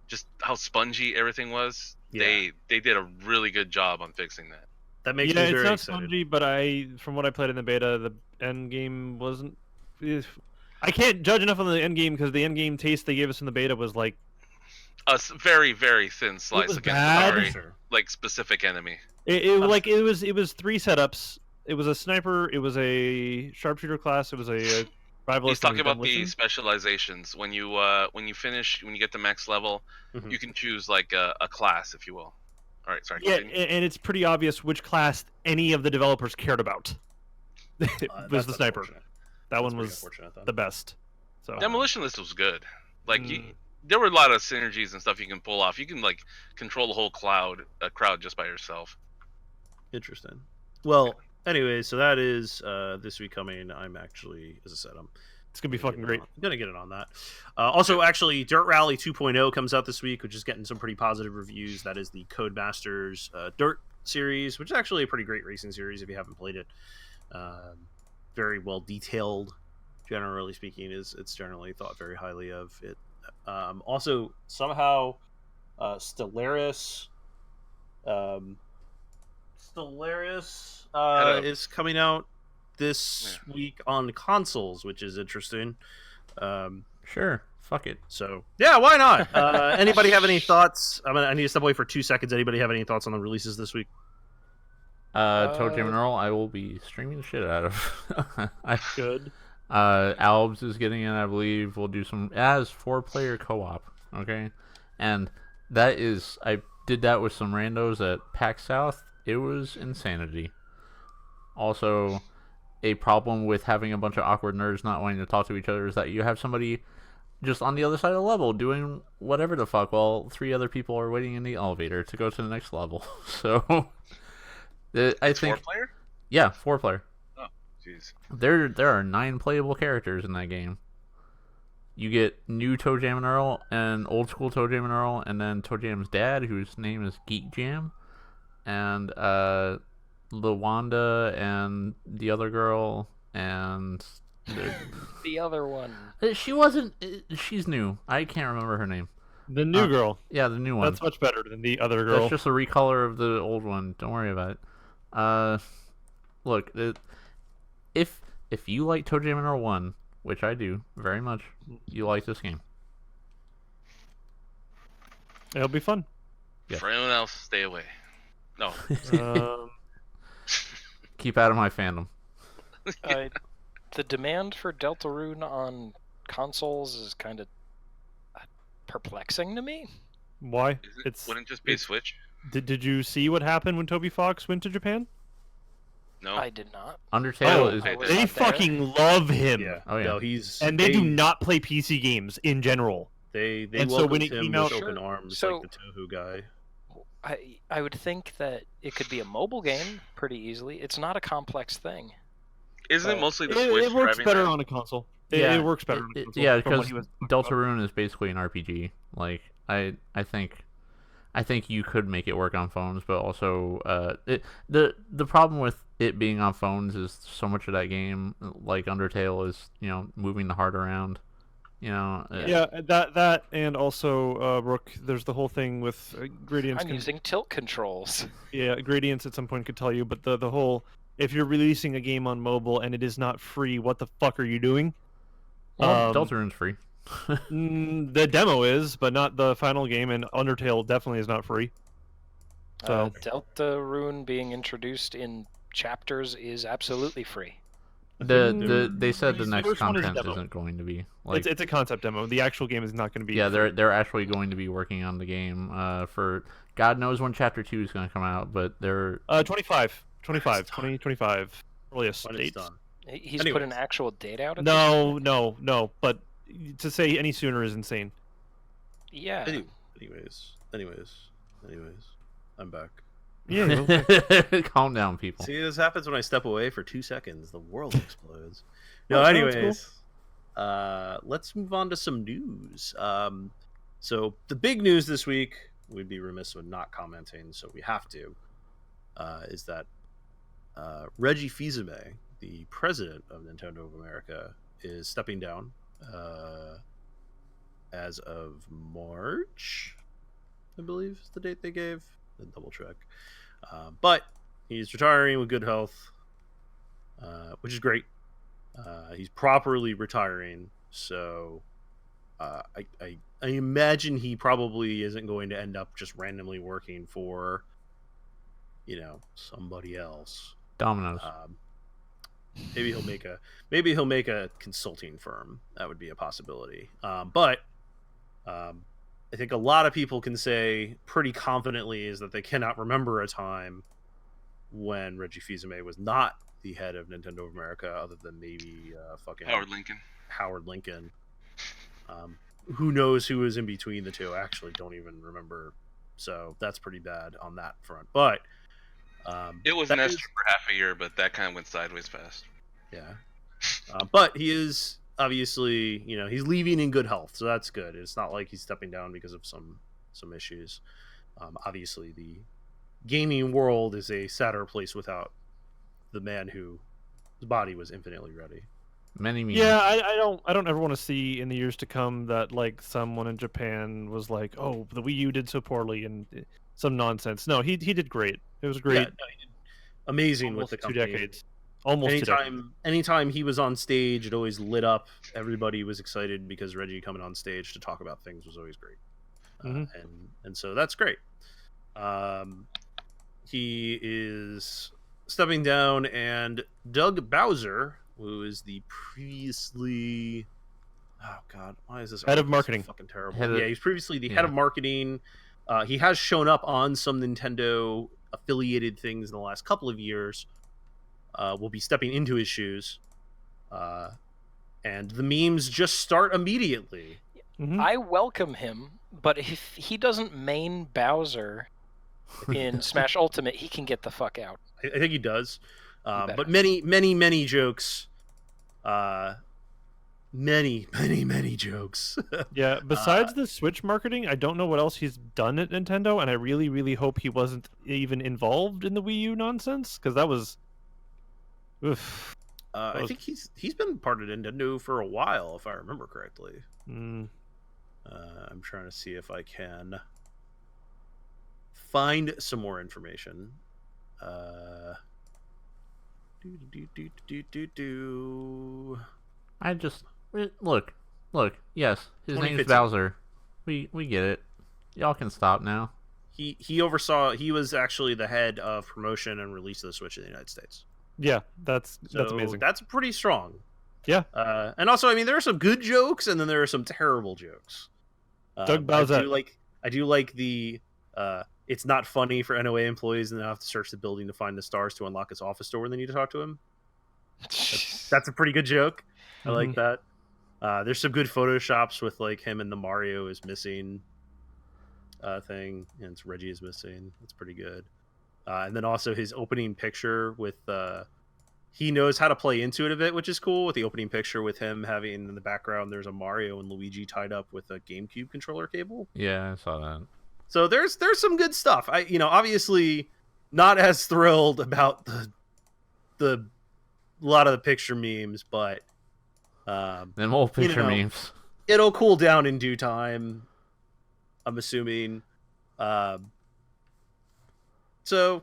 just how spongy everything was. Yeah. They did a really good job on fixing that. That makes Yeah, me it's very not excited. spongy, but from what I played in the beta, the end game wasn't. I can't judge enough on the end game because the end game taste they gave us in the beta was like A very, very thin slice was against bad. a very Sure. specific enemy. it was 3 setups. It was a sniper. It was a sharpshooter class. It was a rival. He's talking about the specializations. When you get to max level, Mhm. you can choose like a class, if you will. All right, sorry. Yeah, continue. and it's pretty obvious which class any of the developers cared about. It was That's the sniper. unfortunate. That That's one pretty was unfortunate, then. the best. So Demolition List was good. Like there were a lot of synergies and stuff you can pull off. You can like control the whole crowd just by yourself. Interesting. Well, anyway, so that is this week coming. I'm actually, as I said, it's gonna be fucking great. I'm gonna get it on that. Also, actually, Dirt Rally 2.0 comes out this week, which is getting some pretty positive reviews. That is the Codemasters Dirt series, which is actually a pretty great racing series if you haven't played it. Very well detailed, generally speaking. It's generally thought very highly of it. Also, somehow, Stellaris is coming out this week on consoles, which is interesting. Sure. Fuck it. So yeah, why not? Anybody have any thoughts? I need to step away for 2 seconds. Anybody have any thoughts on the releases this week? Toejam and Earl, I will be streaming the shit out of. Good. Albs is getting in, I believe. We'll do some as 4-player co-op. Okay, and that is I did that with some randos at PAX South, It was insanity. Also, a problem with having a bunch of awkward nerds not wanting to talk to each other is that you have somebody just on the other side of the level doing whatever the fuck while 3 other people are waiting in the elevator to go to the next level. So, I think 4-player? yeah, 4-player. Oh, jeez. There are 9 playable characters in that game. You get new Toejam and Earl and old school Toejam and Earl, and then Toejam's dad, whose name is Geek Jam, and LaWanda and the other girl, and The other one. she wasn't. She's new. I can't remember her name. The new girl. Yeah, the new one. That's much better than the other girl. That's just a recolor of the old one. Don't worry about it. Look, if you like Toejam and Earl 1, which I do very much, you like this game. It'll be fun. Yeah. For anyone else, stay away. No. Keep out of my fandom. The demand for Deltarune on consoles is kind of perplexing to me. Why? Wouldn't just be a Switch? Did you see what happened when Toby Fox went to Japan? No. I did not. Undertale is. I was They not there. fucking love him. Yeah. Oh, yeah. No, And they do not play PC games in general. They And so welcomed when it him came with out- open arms, So- like the Toho guy. I would think that it could be a mobile game pretty easily. It's not a complex thing. Isn't it But mostly the It, Switch it works driving better that? on a console. It works better on a console. Yeah, from what because he was talking about. Deltarune is basically an RPG. Like I think you could make it work on phones, but also the problem with it being on phones is so much of that game, like Undertale, is moving the heart around. Yeah, that and also Rook. There's the whole thing with gradients. I'm using tilt controls. Yeah, gradients at some point could tell you, but the whole, if you're releasing a game on mobile and it is not free, what the fuck are you doing? Well, Deltarune's free. The demo is, but not the final game, and Undertale definitely is not free. So Deltarune being introduced in chapters is absolutely free. They said the the next first one is content demo. isn't going to be like. it's a concept demo. The actual game is not going to be. Yeah, they're actually going to be working on the game for God knows when Chapter 2 is going to come out, but they're 2025 earliest When it's dates. done. He's Anyways. put an actual date out. At No, but to say any sooner is insane. Yeah. Anyways, I'm back. Yeah, okay. Calm down, people. See, this happens when I step away for 2 seconds. The world explodes. No, Oh, that's anyways, let's move on to some news. So the big news this week, we'd be remiss with not commenting, so we have to, is that Reggie Fils-Aimé, the president of Nintendo of America, is stepping down as of March, I believe is the date they gave. I'll double check. But he's retiring with good health, which is great. He's properly retiring, so I imagine he probably isn't going to end up just randomly working for, somebody else. Domino's. Maybe he'll make a consulting firm. That would be a possibility. But I think a lot of people can say pretty confidently is that they cannot remember a time when Reggie Fils-Aimé was not the head of Nintendo of America, other than maybe fucking Howard Lincoln. Who knows who was in between the two? I actually don't even remember. So that's pretty bad on that front. But It was that Nestor is- for half a year, but that kind of went sideways fast. yeah. But he is obviously, he's leaving in good health, so that's good. It's not like he's stepping down because of some issues. Obviously, the gaming world is a sadder place without the man whose body was infinitely ready. Many memes. Yeah, I don't ever want to see in the years to come that like someone in Japan was like, oh, the Wii U did so poorly and some nonsense. No, he did great. It was great. Yeah, no, he did amazing Almost with the 2 company. decades. Almost 2 decades. Anytime he was on stage, it always lit up. Everybody was excited because Reggie coming on stage to talk about things was always great. Mhm. And so that's great. He is stepping down, and Doug Bowser, who is the previously, oh god, why is this Head of article so marketing. fucking terrible? Head of- Yeah, he's previously the yeah. head of marketing. He has shown up on some Nintendo affiliated things in the last couple of years will be stepping into his shoes. And the memes just start immediately. Mhm. I welcome him, but if he doesn't main Bowser in Smash Ultimate, he can get the fuck out. I think he does. better. But many jokes. Many jokes. Yeah, besides the Switch marketing, I don't know what else he's done at Nintendo, and I really hope he wasn't even involved in the Wii U nonsense, because that was... Oof. I think he's been part of Nintendo for a while, if I remember correctly. Mm. I'm trying to see if I can find some more information. I just look. Yes, his name's 2015. Bowser. We get it. Y'all can stop now. He oversaw. He was actually the head of promotion and release of the Switch in the United States. Yeah, that's So amazing. That's pretty strong. Yeah. And also, I mean, there are some good jokes, and then there are some terrible jokes. Doug Bowser. I do like the. It's not funny for NOA employees, and they have to search the building to find the stars to unlock his office door when they need to talk to him. That's a pretty good joke. I like that. There's some good photoshops with like him and the Mario is missing thing, and it's Reggie is missing. That's pretty good. And then also his opening picture with he knows how to play into it a bit, which is cool. With the opening picture with him having in the background, there's a Mario and Luigi tied up with a GameCube controller cable. Yeah, I saw that. So there's some good stuff. I obviously not as thrilled about the lot of the picture memes, but Them old picture memes. it'll cool down in due time, I'm assuming. So,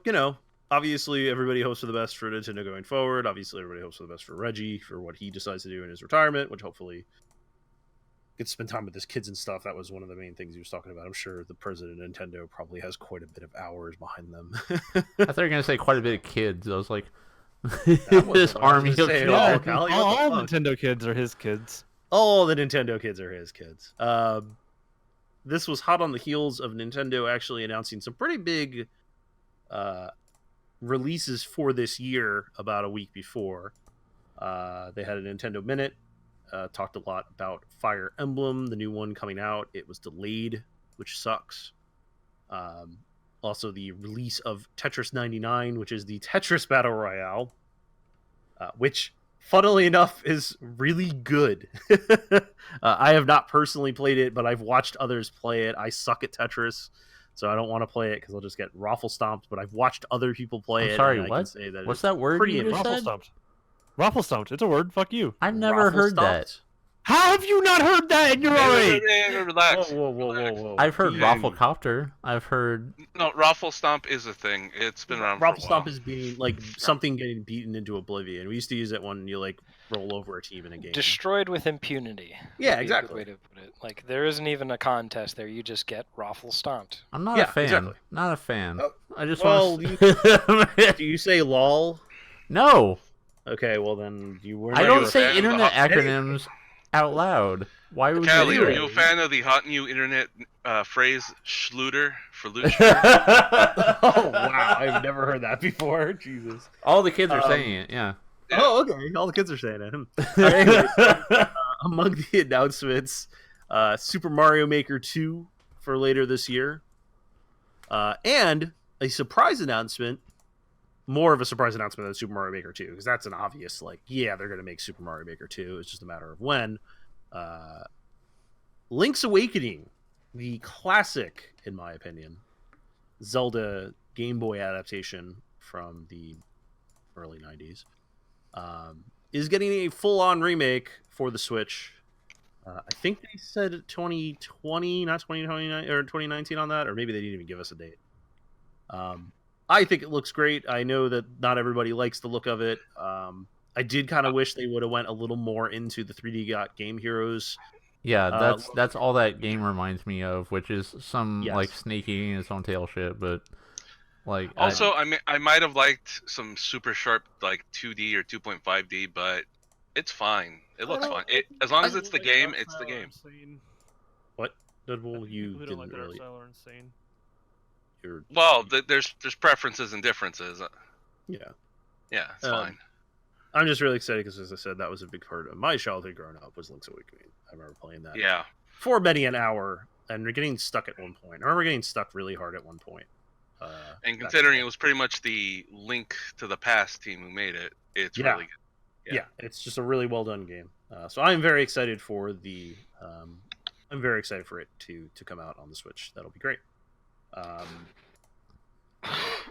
obviously everybody hopes for the best for Nintendo going forward. Obviously everybody hopes for the best for Reggie for what he decides to do in his retirement, which hopefully gets to spend time with his kids and stuff. That was one of the main things he was talking about. I'm sure the president of Nintendo probably has quite a bit of hours behind them. I thought you were gonna say quite a bit of kids. I was like, That wasn't this what I was army of gonna say at kids. all. Yeah, Cali, all what the fuck? Nintendo kids are his kids. All the Nintendo kids are his kids. This was hot on the heels of Nintendo actually announcing some pretty big releases for this year about a week before. They had a Nintendo Minute, talked a lot about Fire Emblem, the new one coming out. It was delayed, which sucks. Also, the release of Tetris 99, which is the Tetris Battle Royale, which, funnily enough, is really good. I have not personally played it, but I've watched others play it. I suck at Tetris, so I don't want to play it because I'll just get raffle stomped. But I've watched other people play I'm it. sorry, and I what? can say that What's it's that word pretty you just Raffle said? stomped. Raffle stomped. It's a word. Fuck you. I've never raffle heard that. stomped. How have you not heard that in your age? Relax. Whoa. I've heard Yeah. Rafflecopter. I've heard. No, Raffle Stomp is a thing. It's been around Raffle for a while. stomp is being like something getting beaten into oblivion. We used to use it when you like roll over a team in a game. Destroyed with impunity. Yeah, would be a good exactly. way to put it. Like, there isn't even a contest there. You just get raffle stomped. I'm not Yeah, a fan. exactly. Not a fan. Oh, I just well, want Do you say lol? No, Okay, well then you were. I Are don't you a say fan of the internet hot- acronyms out loud. Why would Cali, you are do you a it? fan of the hot new internet phrase "schluter" for loot? Oh wow, I've never heard that before. Jesus. All the kids are saying it. Yeah. Yeah. Oh, okay. All the kids are saying it. Anyways, among the announcements, Super Mario Maker 2 for later this year, and a surprise announcement. More of a surprise announcement than Super Mario Maker 2, because that's an obvious, like, yeah, they're going to make Super Mario Maker 2. It's just a matter of when. Link's Awakening, the classic, in my opinion, Zelda Game Boy adaptation from the early 90s, is getting a full-on remake for the Switch. I think they said 2020, not 2029 or 2019 on that, or maybe they didn't even give us a date. I think it looks great. I know that not everybody likes the look of it. I did kind of wish they would have went a little more into the 3D Game Heroes. Yeah, that's all that game reminds me of, which is some Yes. like snake eating its own tail shit. But like, Also, I might have liked some super sharp like 2D or 2.5D, but it's fine. It looks fine. As long as it's the game, it's the game. What? Deadpool, you People who don't didn't like the art really. style are insane. Well, there's preferences and differences. Yeah. Yeah, it's fine. I'm just really excited because, as I said, that was a big part of my childhood growing up was Link's Awakening. I remember playing that. Yeah. For many an hour, and we're getting stuck at one point. I remember getting stuck really hard at one point. And considering it was pretty much the Link to the Past team who made it, it's really good. Yeah, it's just a really well done game. So I'm very excited for the. I'm very excited for it to come out on the Switch. That'll be great. But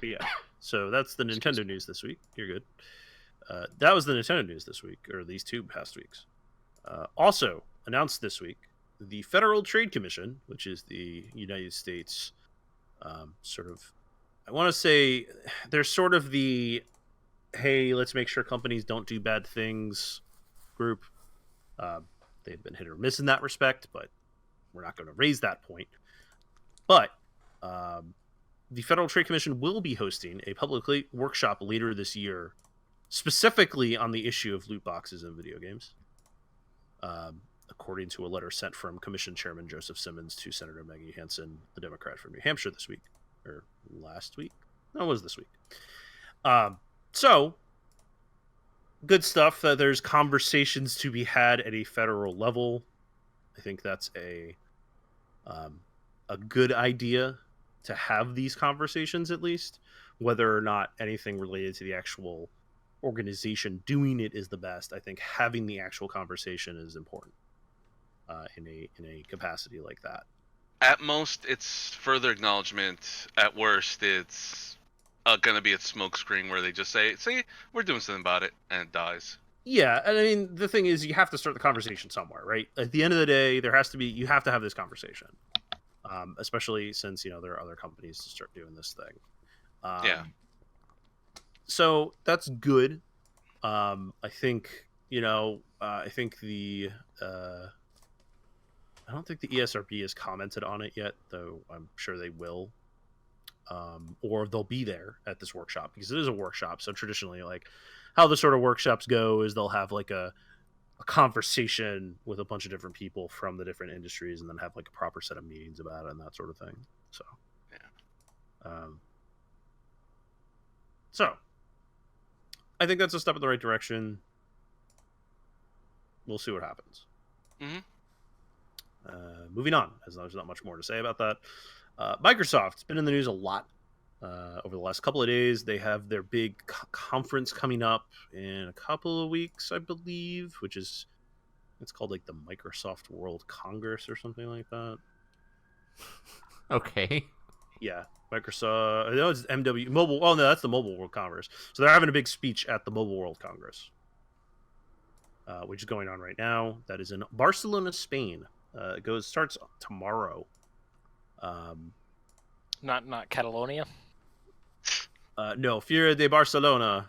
yeah, so that's the Nintendo news this week. You're good. That was the Nintendo news this week, or these 2 past weeks. Also announced this week, the Federal Trade Commission, which is the United States sort of, I want to say, they're sort of the, hey, let's make sure companies don't do bad things group. They've been hit or miss in that respect, but we're not going to raise that point. But the Federal Trade Commission will be hosting a public workshop later this year, specifically on the issue of loot boxes in video games, according to a letter sent from Commission Chairman Joseph Simmons to Senator Maggie Hansen, the Democrat from New Hampshire, this week, or last week. No, it was this week. So, good stuff. There's conversations to be had at a federal level. I think that's a good idea to have these conversations, at least. Whether or not anything related to the actual organization doing it is the best, I think having the actual conversation is important in a capacity like that. At most, it's further acknowledgement. At worst, it's going to be a smokescreen where they just say, "See, we're doing something about it," and it dies. Yeah, and I mean, the thing is, you have to start the conversation somewhere, right? At the end of the day, you have to have this conversation, especially since there are other companies to start doing this thing. Yeah. So that's good. I think I think the I don't think the ESRB has commented on it yet, though I'm sure they will. Or they'll be there at this workshop because it is a workshop. So traditionally, like how the sort of workshops go is they'll have like a conversation with a bunch of different people from the different industries, and then have like a proper set of meetings about it and that sort of thing. So, yeah. So I think that's a step in the right direction. We'll see what happens. Mm-hmm. Moving on, as there's not much more to say about that. Microsoft's been in the news a lot over the last couple of days. They have their big conference coming up in a couple of weeks, I believe, which is, it's called like the Microsoft World Congress or something like that. Okay. Yeah, Microsoft. I know it's MW Mobile. Oh no, that's the Mobile World Congress. So they're having a big speech at the Mobile World Congress, which is going on right now. That is in Barcelona, Spain. It starts tomorrow. Not Catalonia. No, Fiera de Barcelona.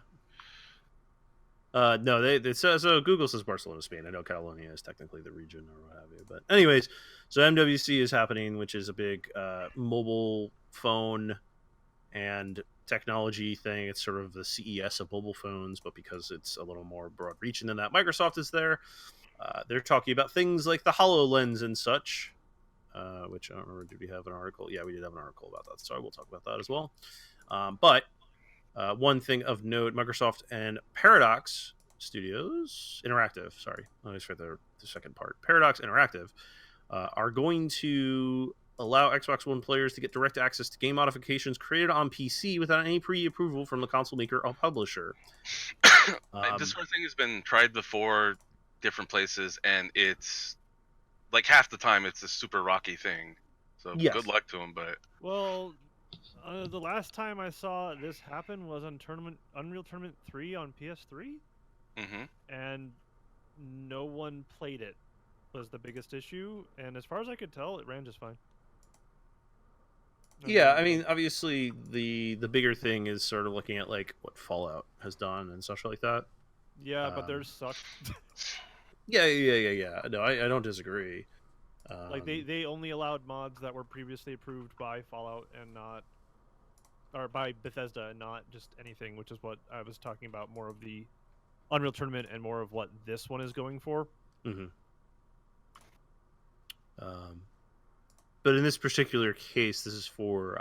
No, so Google says Barcelona, Spain. I know Catalonia is technically the region or what have you, but anyways, so MWC is happening, which is a big mobile phone and technology thing. It's sort of the CES of mobile phones, but because it's a little more broad reaching than that, Microsoft is there. They're talking about things like the HoloLens and such. Which I don't remember, did we have an article? Yeah, we did have an article about that, so we'll talk about that as well. But one thing of note, Microsoft and Paradox Studios Interactive, sorry, let me forget the second part. Paradox Interactive are going to allow Xbox One players to get direct access to game modifications created on PC without any pre-approval from the console maker or publisher. This sort of thing has been tried before, different places, and it's like half the time it's a super rocky thing. So yes. Good luck to them, but well, the last time I saw this happen was on Unreal Tournament 3 on PS3, and no one played it. Was the biggest issue, and as far as I could tell, it ran just fine. Yeah, I mean, obviously the bigger thing is sort of looking at like what Fallout has done and stuff like that. Yeah, but theirs sucked. Yeah. No, I don't disagree. Like they only allowed mods that were previously approved by Fallout and not, or by Bethesda and not just anything, which is what I was talking about, more of the Unreal Tournament and more of what this one is going for. Mm-hmm. But in this particular case, this is for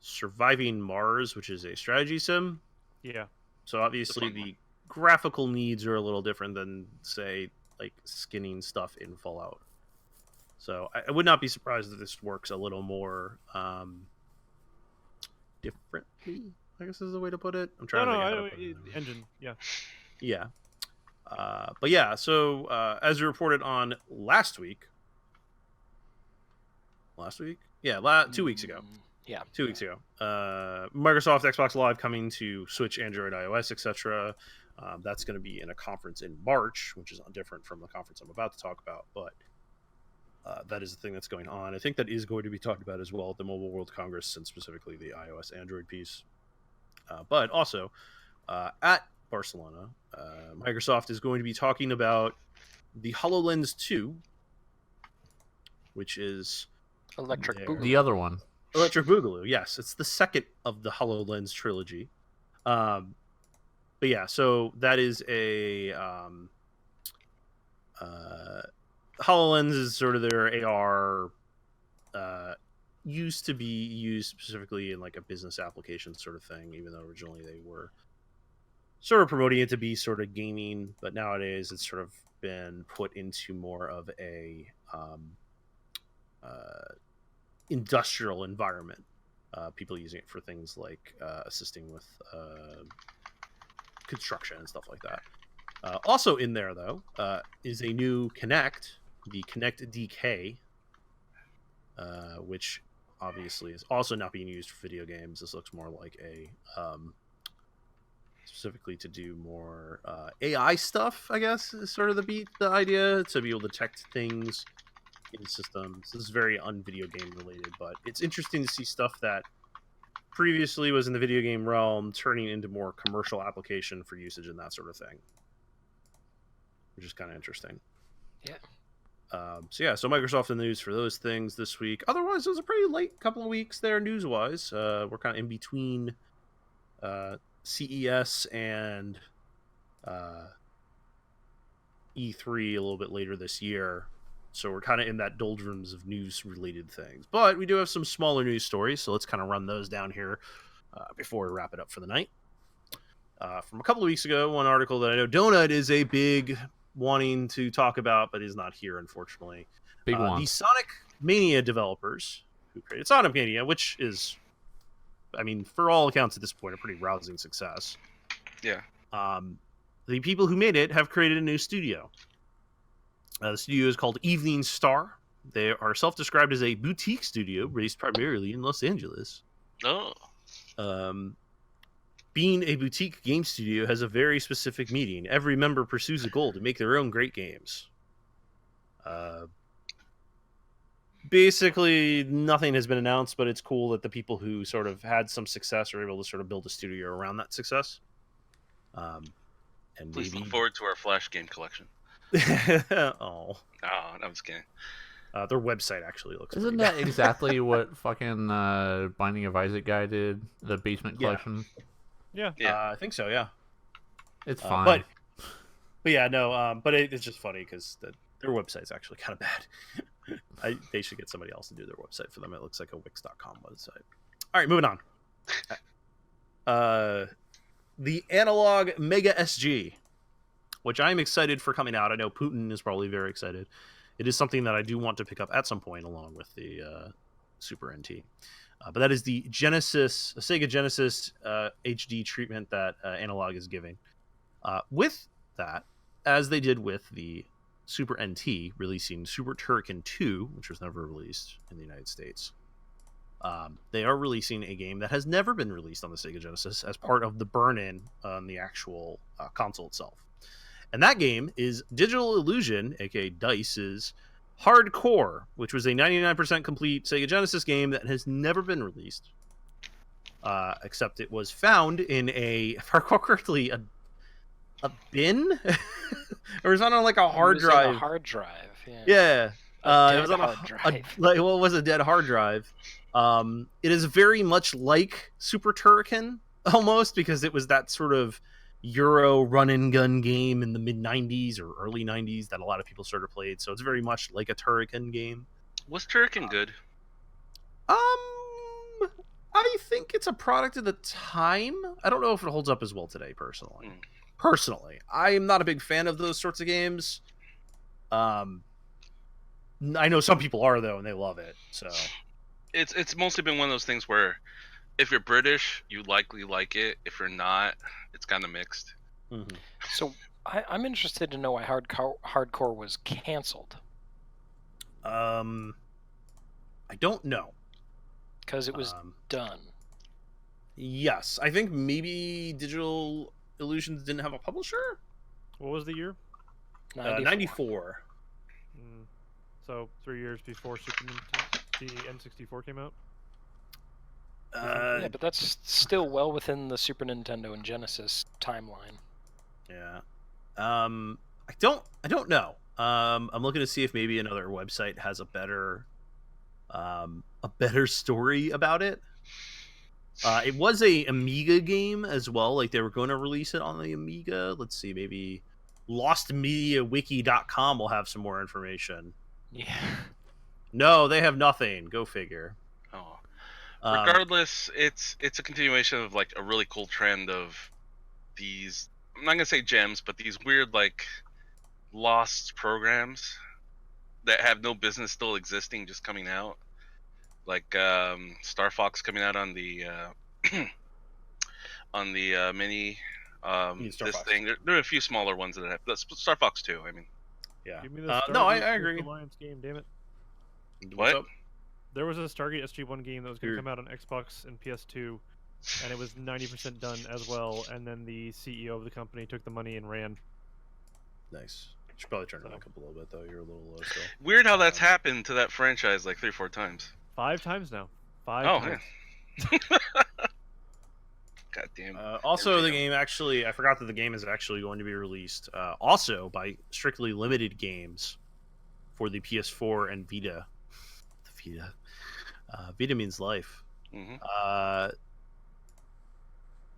Surviving Mars, which is a strategy sim. Yeah. So obviously fun one. the graphical needs are a little different than, say, like skinning stuff in Fallout. So I would not be surprised if this works a little more differently, I guess is the way to put it. I'm trying to think of how to put it. Engine. Yeah. Yeah. But yeah, so as we reported on last week. Yeah, 2 weeks ago. Yeah. 2 weeks ago. Microsoft Xbox Live coming to Switch, Android, iOS, etc. That's going to be in a conference in March, which is different from the conference I'm about to talk about, but that is the thing that's going on. I think that is going to be talked about as well at the Mobile World Congress, and specifically the iOS Android piece. But also, at Barcelona, Microsoft is going to be talking about the HoloLens 2, which is Electric their- Boogaloo. The other one. Electric Boogaloo, yes. It's the second of the HoloLens trilogy. But yeah, so that is a... HoloLens is sort of their AR... used to be used specifically in like a business application sort of thing, even though originally they were sort of promoting it to be sort of gaming, but nowadays it's sort of been put into more of a industrial environment. People using it for things like assisting with construction and stuff like that. Also in there, though, is a new Kinect, the Kinect DK, which obviously is also not being used for video games. This looks more like a specifically to do more AI stuff, I guess, is sort of the idea, to be able to detect things in systems. This is very un-video game related, but it's interesting to see stuff that previously was in the video game realm turning into more commercial application for usage and that sort of thing, which is kind of interesting. Yeah. So Microsoft in the news for those things this week. Otherwise, it was a pretty late couple of weeks there news-wise. We're kind of in between CES and E3 a little bit later this year. So we're kind of in that doldrums of news-related things. But we do have some smaller news stories, so let's kind of run those down here before we wrap it up for the night. From a couple of weeks ago, one article that I know Donut is a big wanting to talk about, but is not here, unfortunately. Big one. The Sonic Mania developers who created Sonic Mania, which is, I mean, for all accounts at this point, a pretty rousing success. Yeah. The people who made it have created a new studio. The studio is called Evening Star. They are self-described as a boutique studio based primarily in Los Angeles. Oh. Being a boutique game studio has a very specific meaning. Every member pursues a goal to make their own great games. Basically, nothing has been announced, but it's cool that the people who sort of had some success are able to sort of build a studio around that success. And Please maybe... look forward to our Flash game collection. Oh, I'm just kidding. their website actually looks. Isn't pretty that bad. exactly what fucking Binding of Isaac guy did? The basement Yeah. collection? Yeah. Yeah. I think so. Yeah. It's fine. But yeah, no. But it's just funny because their website's actually kind of bad. They should get somebody else to do their website for them. It looks like a Wix.com website. All right, moving on. The Analog Mega SG, which I'm excited for coming out. I know Putin is probably very excited. It is something that I do want to pick up at some point along with the Super NT. But that is the Sega Genesis HD treatment that Analog is giving. With that, as they did with the Super NT, releasing Super Turrican 2, which was never released in the United States. They are releasing a game that has never been released on the Sega Genesis as part of the burn-in on the actual console itself. And that game is Digital Illusion, aka DICE's Hardcore, which was a 99% complete Sega Genesis game that has never been released. Except it was found in if I recall correctly, a bin? Or was it on like a hard It was on drive? a hard drive. Yeah. Yeah. A It was on dead hard drive. like what was a dead hard drive. It is very much like Super Turrican almost, because it was that sort of Euro run and gun game in the mid 90s or early 90s that a lot of people sort of played. So it's very much like a Turrican game. Was Turrican good? I I think it's a product of the time. I don't know if it holds up as well today, personally. Mm. Personally, I am not a big fan of those sorts of games. I know some people are though, and they love it. So It's mostly been one of those things where if you're British, you likely like it. If you're not, it's kind of mixed. mm-hmm. So I'm interested to know why hardcore was canceled. I don't know. Because it was done. Yes, I think maybe Digital Illusions didn't have a publisher. What was the year? 94. So 3 years before Super Nintendo, the N64 came out. Yeah, but that's still well within the Super Nintendo and Genesis timeline. Yeah. I don't know. I'm looking to see if maybe another website has a better story about it. It was a Amiga game as well. Like they were going to release it on the Amiga. Let's see, maybe lostmediawiki.com will have some more information. Yeah. No, they have nothing. Go figure. Oh. Regardless, it's a continuation of like a really cool trend of these. I'm not gonna say gems, but these weird like lost programs that have no business still existing, just coming out. Like Star Fox coming out on the mini. This Fox. thing. There are a few smaller ones that have. Star Fox 2. I mean. Yeah. Give me the No, I Stargate agree. Alliance game, damn it. What? What's up? There was a Stargate SG-1 game that was going Here. to come out on Xbox and PS2, and it was 90% done as well, and then the CEO of the company took the money and ran. Nice. Should probably turn it up a little bit though. You're a little low still. Weird how that's happened to that franchise like 3-4 times. 5 times now. 5 Oh, times. God damn. Also, the game actually, I forgot that the game is actually going to be released also by Strictly Limited Games for the PS4 and Vita. The Vita. Vita means life. Mm-hmm.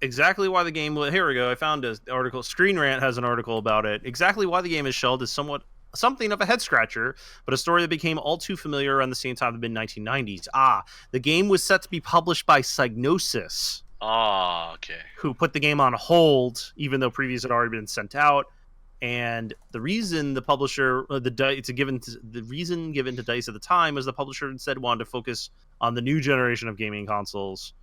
Exactly why the game. Here we go. I found an article. Screen Rant has an article about it. Exactly why the game is shelved is something of a head scratcher, but a story that became all too familiar around the same time of the mid-1990s. The game was set to be published by Psygnosis. Okay. Who put the game on hold, even though previews had already been sent out. And the reason the publisher, the reason given to DICE at the time was the publisher instead wanted to focus on the new generation of gaming consoles.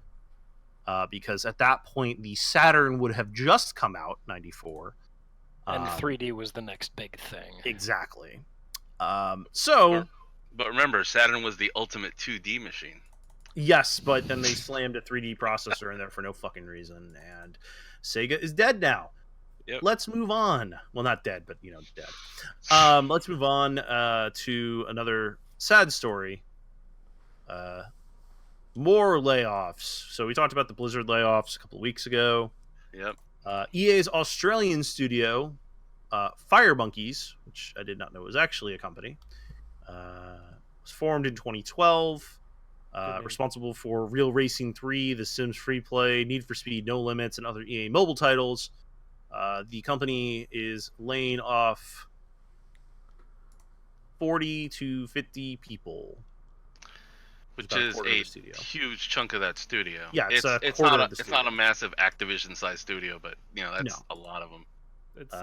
Because at that point, the Saturn would have just come out, 94. And 3D was the next big thing. Exactly. But remember, Saturn was the ultimate 2D machine. Yes, but then they slammed a 3D processor in there for no fucking reason, and Sega is dead now. Yep. Let's move on. Well, not dead, but dead. Let's move on to another sad story. More layoffs. So we talked about the Blizzard layoffs a couple of weeks ago. Yep. EA's Australian studio, Fire Monkeys, which I did not know was actually a company, was formed in 2012. Responsible for Real Racing 3, The Sims Free Play, Need for Speed No Limits, and other EA mobile titles. The company is laying off 40 to 50 people. Which is a huge chunk of that studio. Yeah, it's not a massive Activision-sized studio, but that's a lot of them. It's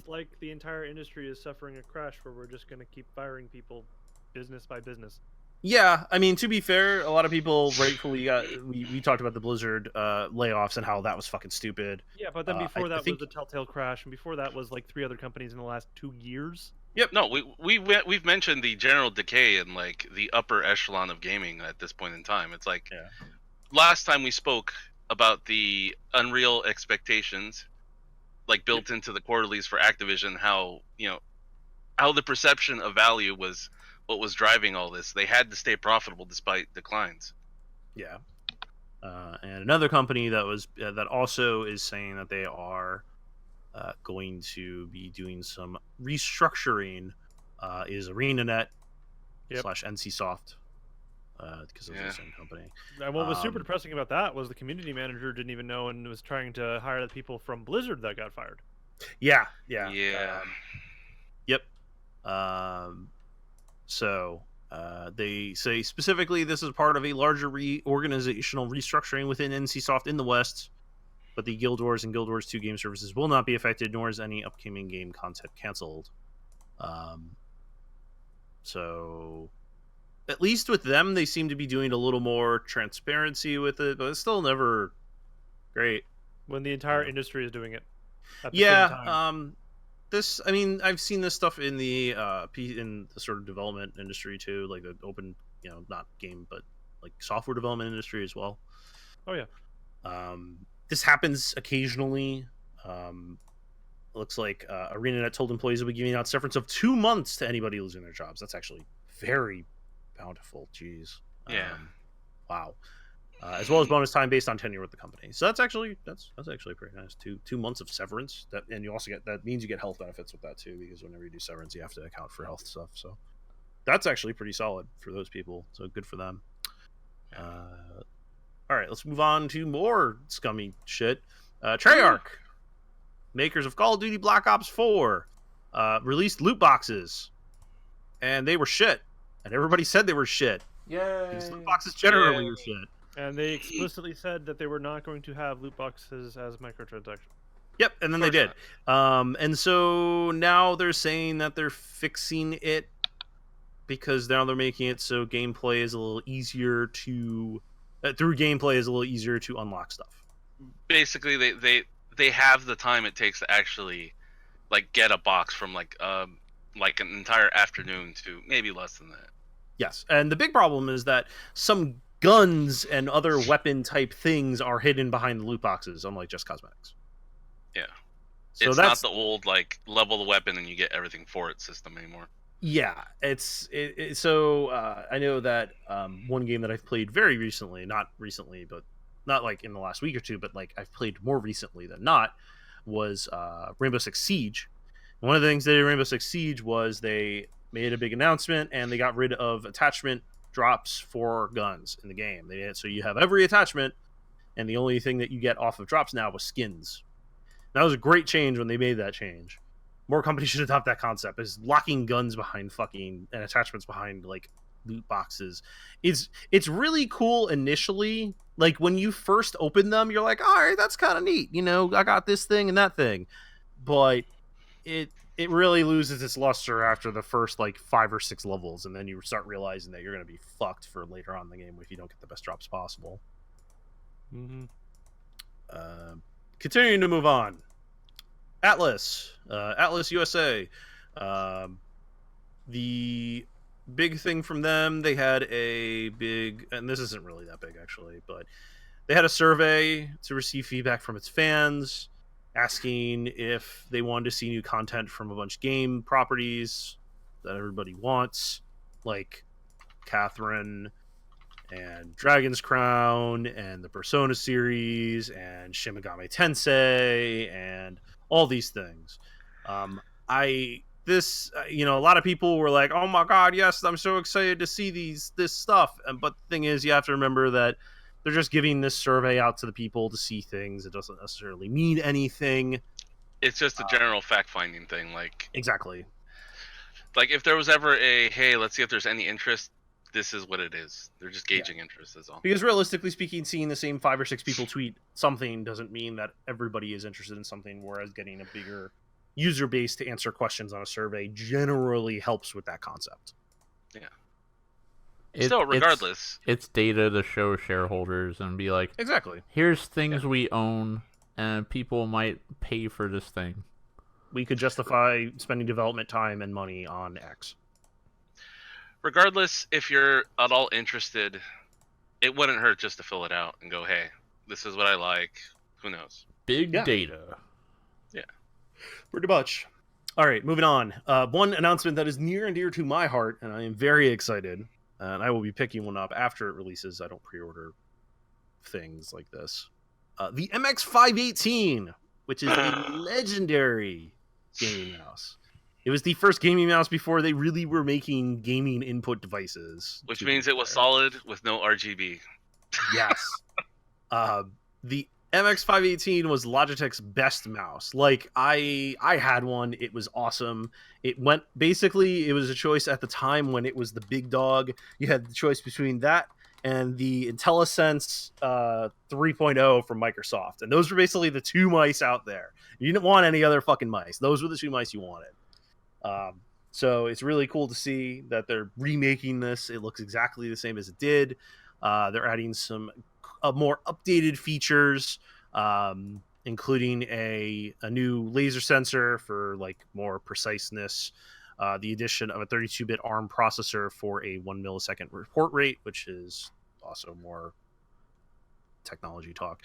like the entire industry is suffering a crash where we're just going to keep firing people, business by business. Yeah, I mean, to be fair, a lot of people rightfully we talked about the Blizzard layoffs and how that was fucking stupid. Yeah, but then before that was the Telltale crash, and before that was like 3 other companies in the last 2 years. Yep. No, we've mentioned the general decay in like the upper echelon of gaming at this point in time. It's like last time we spoke about the unreal expectations, like built into the quarterlies for Activision, how the perception of value was what was driving all this. They had to stay profitable despite declines. Yeah. And another company that also is saying that they are going to be doing some restructuring is ArenaNet / NCSoft, because it was the same company. And what was super depressing about that was the community manager didn't even know and was trying to hire the people from Blizzard that got fired. Yeah. Yeah. Yep. So They say specifically this is part of a larger organizational restructuring within NCSoft in the West, but the Guild Wars and Guild Wars 2 game services will not be affected, nor is any upcoming game content canceled. So, at least with them, they seem to be doing a little more transparency with it, but it's still never great. When the entire industry is doing it at the Yeah, same time. I've seen this stuff in the sort of development industry too, like the open, not game, but like software development industry as well. Oh yeah. This happens occasionally. Looks like ArenaNet told employees will be giving out severance of 2 months to anybody losing their jobs. That's actually very bountiful. Jeez. Yeah. Wow. As well as bonus time based on tenure with the company. So that's actually pretty nice. 2 months of severance. And you also that means you get health benefits with that too, because whenever you do severance, you have to account for health stuff. So that's actually pretty solid for those people. So good for them. All right, let's move on to more scummy shit. Treyarch, makers of Call of Duty Black Ops 4, released loot boxes, and they were shit. And everybody said they were shit. Yay! These loot boxes generally are shit. And they explicitly said that they were not going to have loot boxes as microtransactions. Yep, and then they did. And so now they're saying that they're fixing it because now they're making it so gameplay is a little easier to... through gameplay is a little easier to unlock stuff. Basically, they have the time it takes to actually like get a box from like an entire afternoon to maybe less than that. Yes, and the big problem is that some guns and other weapon type things are hidden behind the loot boxes, unlike just cosmetics. Yeah, so it's that's not the old like level the weapon and you get everything for it system anymore. Yeah, so I know that one game that I've played very recently, not recently, but not like in the last week or two, but like I've played more recently than not, was Rainbow Six Siege. And one of the things they did in Rainbow Six Siege was they made a big announcement and they got rid of attachment drops for guns in the game. They did, so you have every attachment, and the only thing that you get off of drops now was skins. That was a great change when they made that change. More companies should adopt that concept, is locking guns behind and attachments behind like loot boxes. It's really cool initially. Like when you first open them, you're like, all right, that's kind of neat. I got this thing and that thing. But it really loses its luster after the first like 5 or 6 levels, and then you start realizing that you're going to be fucked for later on in the game if you don't get the best drops possible. Mm-hmm. Continuing to move on. Atlas USA. The big thing from them, they had a big, and this isn't really that big actually, but they had a survey to receive feedback from its fans, asking if they wanted to see new content from a bunch of game properties that everybody wants, like Catherine and Dragon's Crown and the Persona series and Shin Megami Tensei and all these things. A lot of people were like, oh my god, yes, I'm so excited to see this stuff. But the thing is, you have to remember that they're just giving this survey out to the people to see things. It doesn't necessarily mean anything. It's just a general fact-finding thing. Like Exactly. Like if there was ever hey, let's see if there's any interest, this is what it is. They're just gauging interest, is all. Because realistically speaking, seeing the same 5 or 6 people tweet something doesn't mean that everybody is interested in something, whereas getting a bigger user base to answer questions on a survey generally helps with that concept. Yeah. Still, regardless, it's data to show shareholders and be like, exactly, here's things we own, and people might pay for this thing. We could justify spending development time and money on X. Regardless, if you're at all interested, it wouldn't hurt just to fill it out and go, hey, this is what I like. Who knows? Big data. Yeah. Pretty much. All right, moving on. One announcement that is near and dear to my heart, and I am very excited. And I will be picking one up after it releases. I don't pre-order things like this. The MX518, which is a legendary gaming mouse. It was the first gaming mouse before they really were making gaming input devices. Which means it was solid with no RGB. Yes. The MX518 was Logitech's best mouse. Like I had one. It was awesome. It was a choice at the time when it was the big dog. You had the choice between that and the IntelliSense 3.0 from Microsoft. And those were basically the two mice out there. You didn't want any other fucking mice. Those were the two mice you wanted. So it's really cool to see that they're remaking this. It looks exactly the same as it did. They're adding some more updated features, including a new laser sensor for like more preciseness, the addition of a 32-bit ARM processor for a 1 millisecond report rate, which is also more technology talk,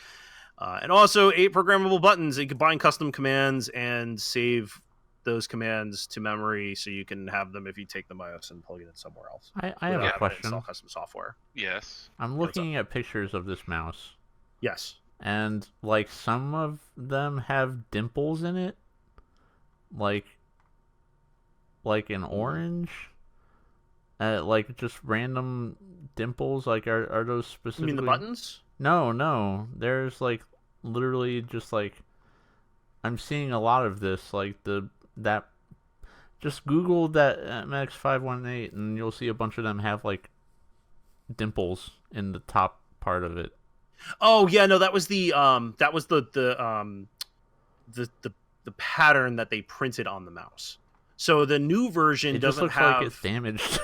and also 8 programmable buttons. You can bind custom commands and save those commands to memory, so you can have them if you take the BIOS and plug it in somewhere else. I have a question. Install custom software. Yes. I'm looking at pictures of this mouse. Yes. And like some of them have dimples in it, like an orange, like just random dimples. Like are those You specifically? mean the buttons? No. There's like literally just like I'm seeing a lot of this. Like that. Just Google that MX518 and you'll see a bunch of them have like dimples in the top part of it. Oh yeah, no, that was the pattern that they printed on the mouse. So the new version It just doesn't looks have. like it's damaged.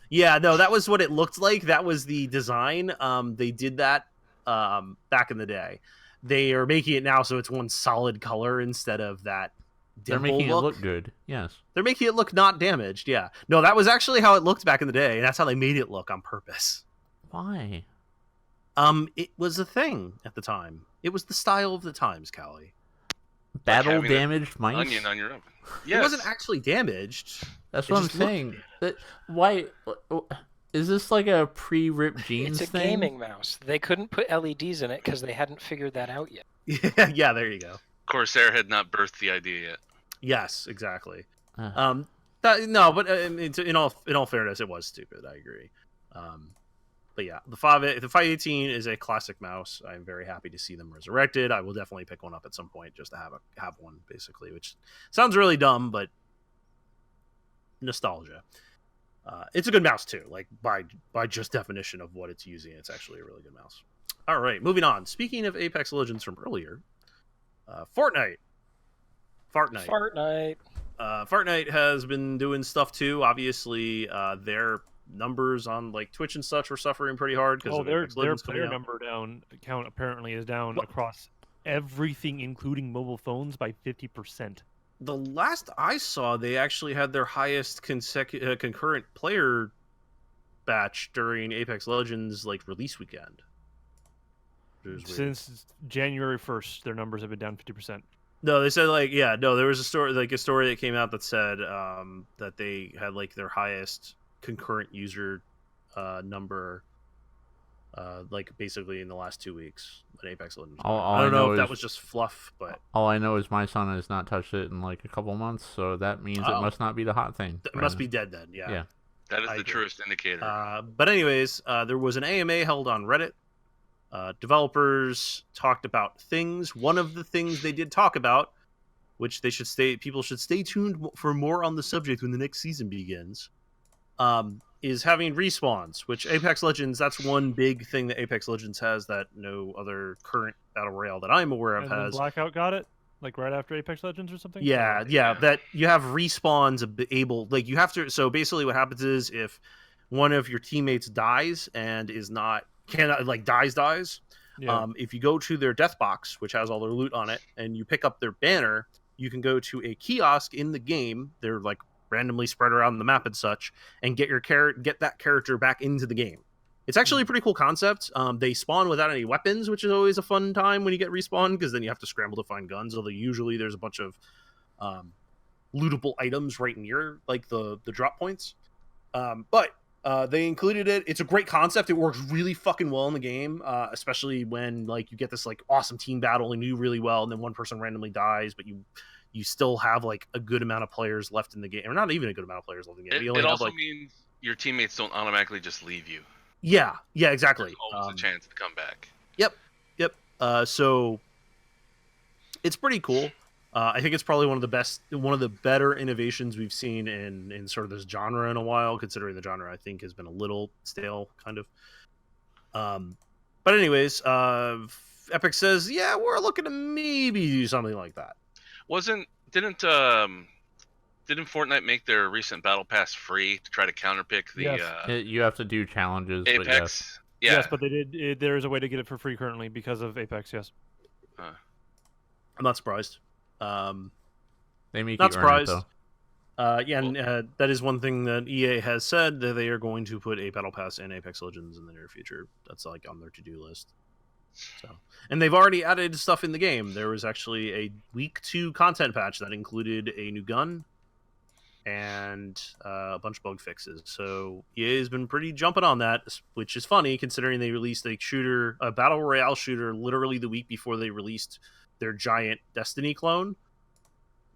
Yeah, no, that was what it looked like. That was the design. They did that back in the day. They are making it now so it's one solid color instead of that. They're making it look good. Yes. They're making it look not damaged. Yeah. No, that was actually how it looked back in the day, and that's how they made it look on purpose. Why? It was a thing at the time. It was the style of the times, Cali. Battle having damaged mice? Onion on your oven. Yes. It wasn't actually damaged. That's It what I'm just looked saying. Why? Is this like a pre-ripped jeans It's a thing? gaming mouse. They couldn't put LEDs in it because they hadn't figured that out yet. Yeah, there you go. Corsair had not birthed the idea yet. Yes, exactly. Uh. But in all fairness, it was stupid. I agree. But yeah, the 518 is a classic mouse. I'm very happy to see them resurrected. I will definitely pick one up at some point just to have one, basically, which sounds really dumb, but nostalgia. It's a good mouse too. Like by just definition of what it's using, it's actually a really good mouse. All right, moving on. Speaking of Apex Legends from earlier, Fortnite. Fortnite has been doing stuff too. Obviously, their numbers on like Twitch and such were suffering pretty hard because their player number count apparently is down across everything, including mobile phones, by 50%. The last I saw, they actually had their highest concurrent player batch during Apex Legends like release weekend. Since January 1st, their numbers have been down 50%. No, they said there was a story that came out that said that they had like their highest concurrent user number like basically in the last 2 weeks in Apex Legends. I don't know if that was just fluff, but all I know is my son has not touched it in like a couple months, so that means it must not be the hot thing. It must be dead then. Yeah. That is the truest indicator. But anyways, there was an AMA held on Reddit. Developers talked about things. One of the things they did talk about, which people should stay tuned for more on the subject when the next season begins, is having respawns, which Apex Legends, that's one big thing that Apex Legends has that no other current Battle Royale that I'm aware of and has. Blackout got it? Like right after Apex Legends or something? Yeah, that you have respawns able, like you have to, so basically what happens is if one of your teammates dies and dies, Yeah. if you go to their death box, which has all their loot on it, and you pick up their banner, you can go to a kiosk in the game. They're like randomly spread around the map and such, and get that character back into the game. It's actually a pretty cool concept. They spawn without any weapons, which is always a fun time when you get respawned, because then you have to scramble to find guns, although usually there's a bunch of lootable items right near like the drop points. But they included it. It's a great concept. It works really fucking well in the game, especially when like you get this like awesome team battle and you do really well, and then one person randomly dies, but you still have like a good amount of players left in the game, or not even a good amount of players left in the game. It also means your teammates don't automatically just leave you. Yeah, exactly. There's always a chance to come back. Yep. So it's pretty cool. I think it's probably one of the better innovations we've seen in sort of this genre in a while, considering the genre I think has been a little stale, kind of. But anyways, Epic says, yeah, we're looking to maybe do something like that. Didn't Fortnite make their recent Battle Pass free to try to counterpick the Yes. You have to do challenges. But yes. Apex? Yeah. Yes, but they did. There is a way to get it for free currently because of Apex. Yes. I'm not surprised. They make Not you earn it, surprised. though. And that is one thing that EA has said, that they are going to put a Battle Pass in Apex Legends in the near future. That's like on their to-do list. So, and they've already added stuff in the game. There was actually a week 2 content patch that included a new gun and a bunch of bug fixes. So EA has been pretty jumping on that, which is funny considering they released a battle royale shooter literally the week before they released their giant Destiny clone,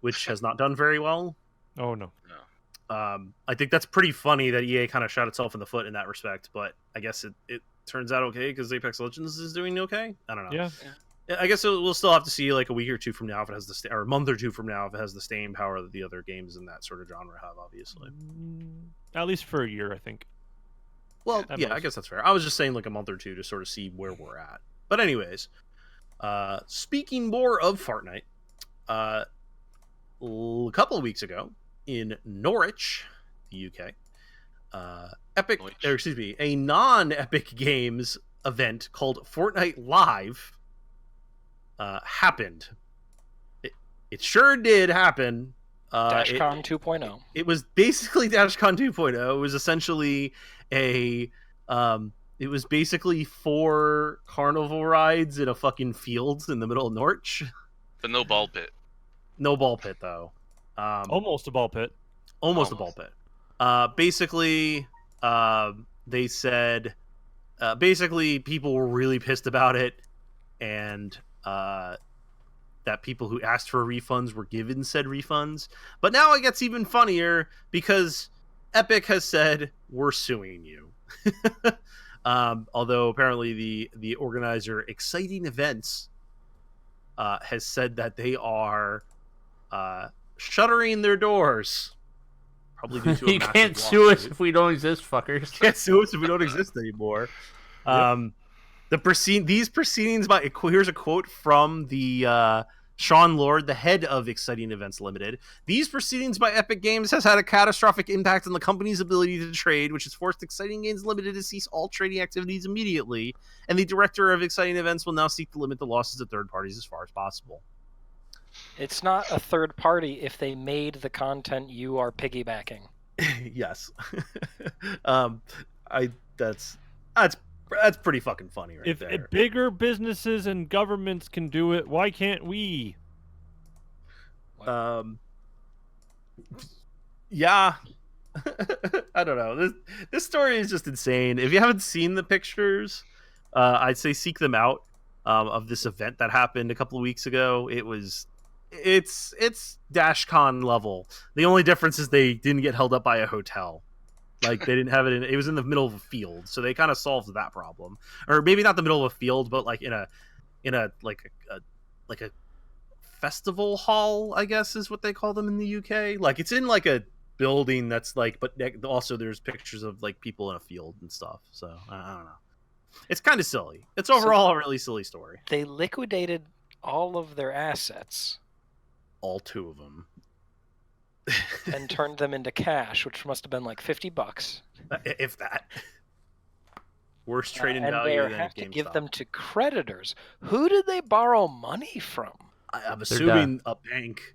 which has not done very well. Oh no. I think that's pretty funny that EA kind of shot itself in the foot in that respect, but I guess it turns out okay because Apex Legends is doing okay. I don't know. Yeah. I guess we'll still have to see like a week or two from now if it has or a month or two from now if it has the staying power that the other games in that sort of genre have, obviously. At least for a year, I think. Well, yeah, I guess that's fair. I was just saying like a month or two to sort of see where we're at. But anyways, speaking more of Fortnite, a couple of weeks ago in Norwich, the UK, a non-Epic Games event called Fortnite Live happened. It sure did happen. DashCon 2.0. It was basically DashCon 2.0. It was essentially it was basically 4 carnival rides in a fucking field in the middle of Norwich. But no ball pit. No ball pit though. Almost a ball pit. Almost a ball pit. Basically, they said, basically people were really pissed about it, and that people who asked for refunds were given said refunds. But now it gets even funnier because Epic has said, we're suing you. Although apparently the organizer, Exciting Events, has said that they are shuttering their doors. Probably due to a You can't sue us if we don't exist, fuckers. Can't sue us if we don't exist anymore. These proceedings by, here's a quote from the Sean Lord, the head of Exciting Events Limited. These proceedings by Epic Games has had a catastrophic impact on the company's ability to trade, which has forced Exciting Games Limited to cease all trading activities immediately. And the director of Exciting Events will now seek to limit the losses to third parties as far as possible. It's not a third party if they made the content you are piggybacking. Yes. That's pretty fucking funny right there. If bigger businesses and governments can do it, why can't we? Yeah. I don't know. This story is just insane. If you haven't seen the pictures, I'd say seek them out, of this event that happened a couple of weeks ago. It's DashCon level. The only difference is they didn't get held up by a hotel. Like they didn't have it it was in the middle of a field, so they kind of solved that problem. Or maybe not the middle of a field, but like in a festival hall, I guess is what they call them in the UK. Like it's in like a building that's like, but also there's pictures of like people in a field and stuff. So I don't know. It's kind of silly. It's overall a really silly story. They liquidated all of their assets. All 2 of them. And turned them into cash, which must have been like $50. If that. Worst trading and value they than have to GameStop. give them to creditors. Who did they borrow money from? I'm assuming a bank.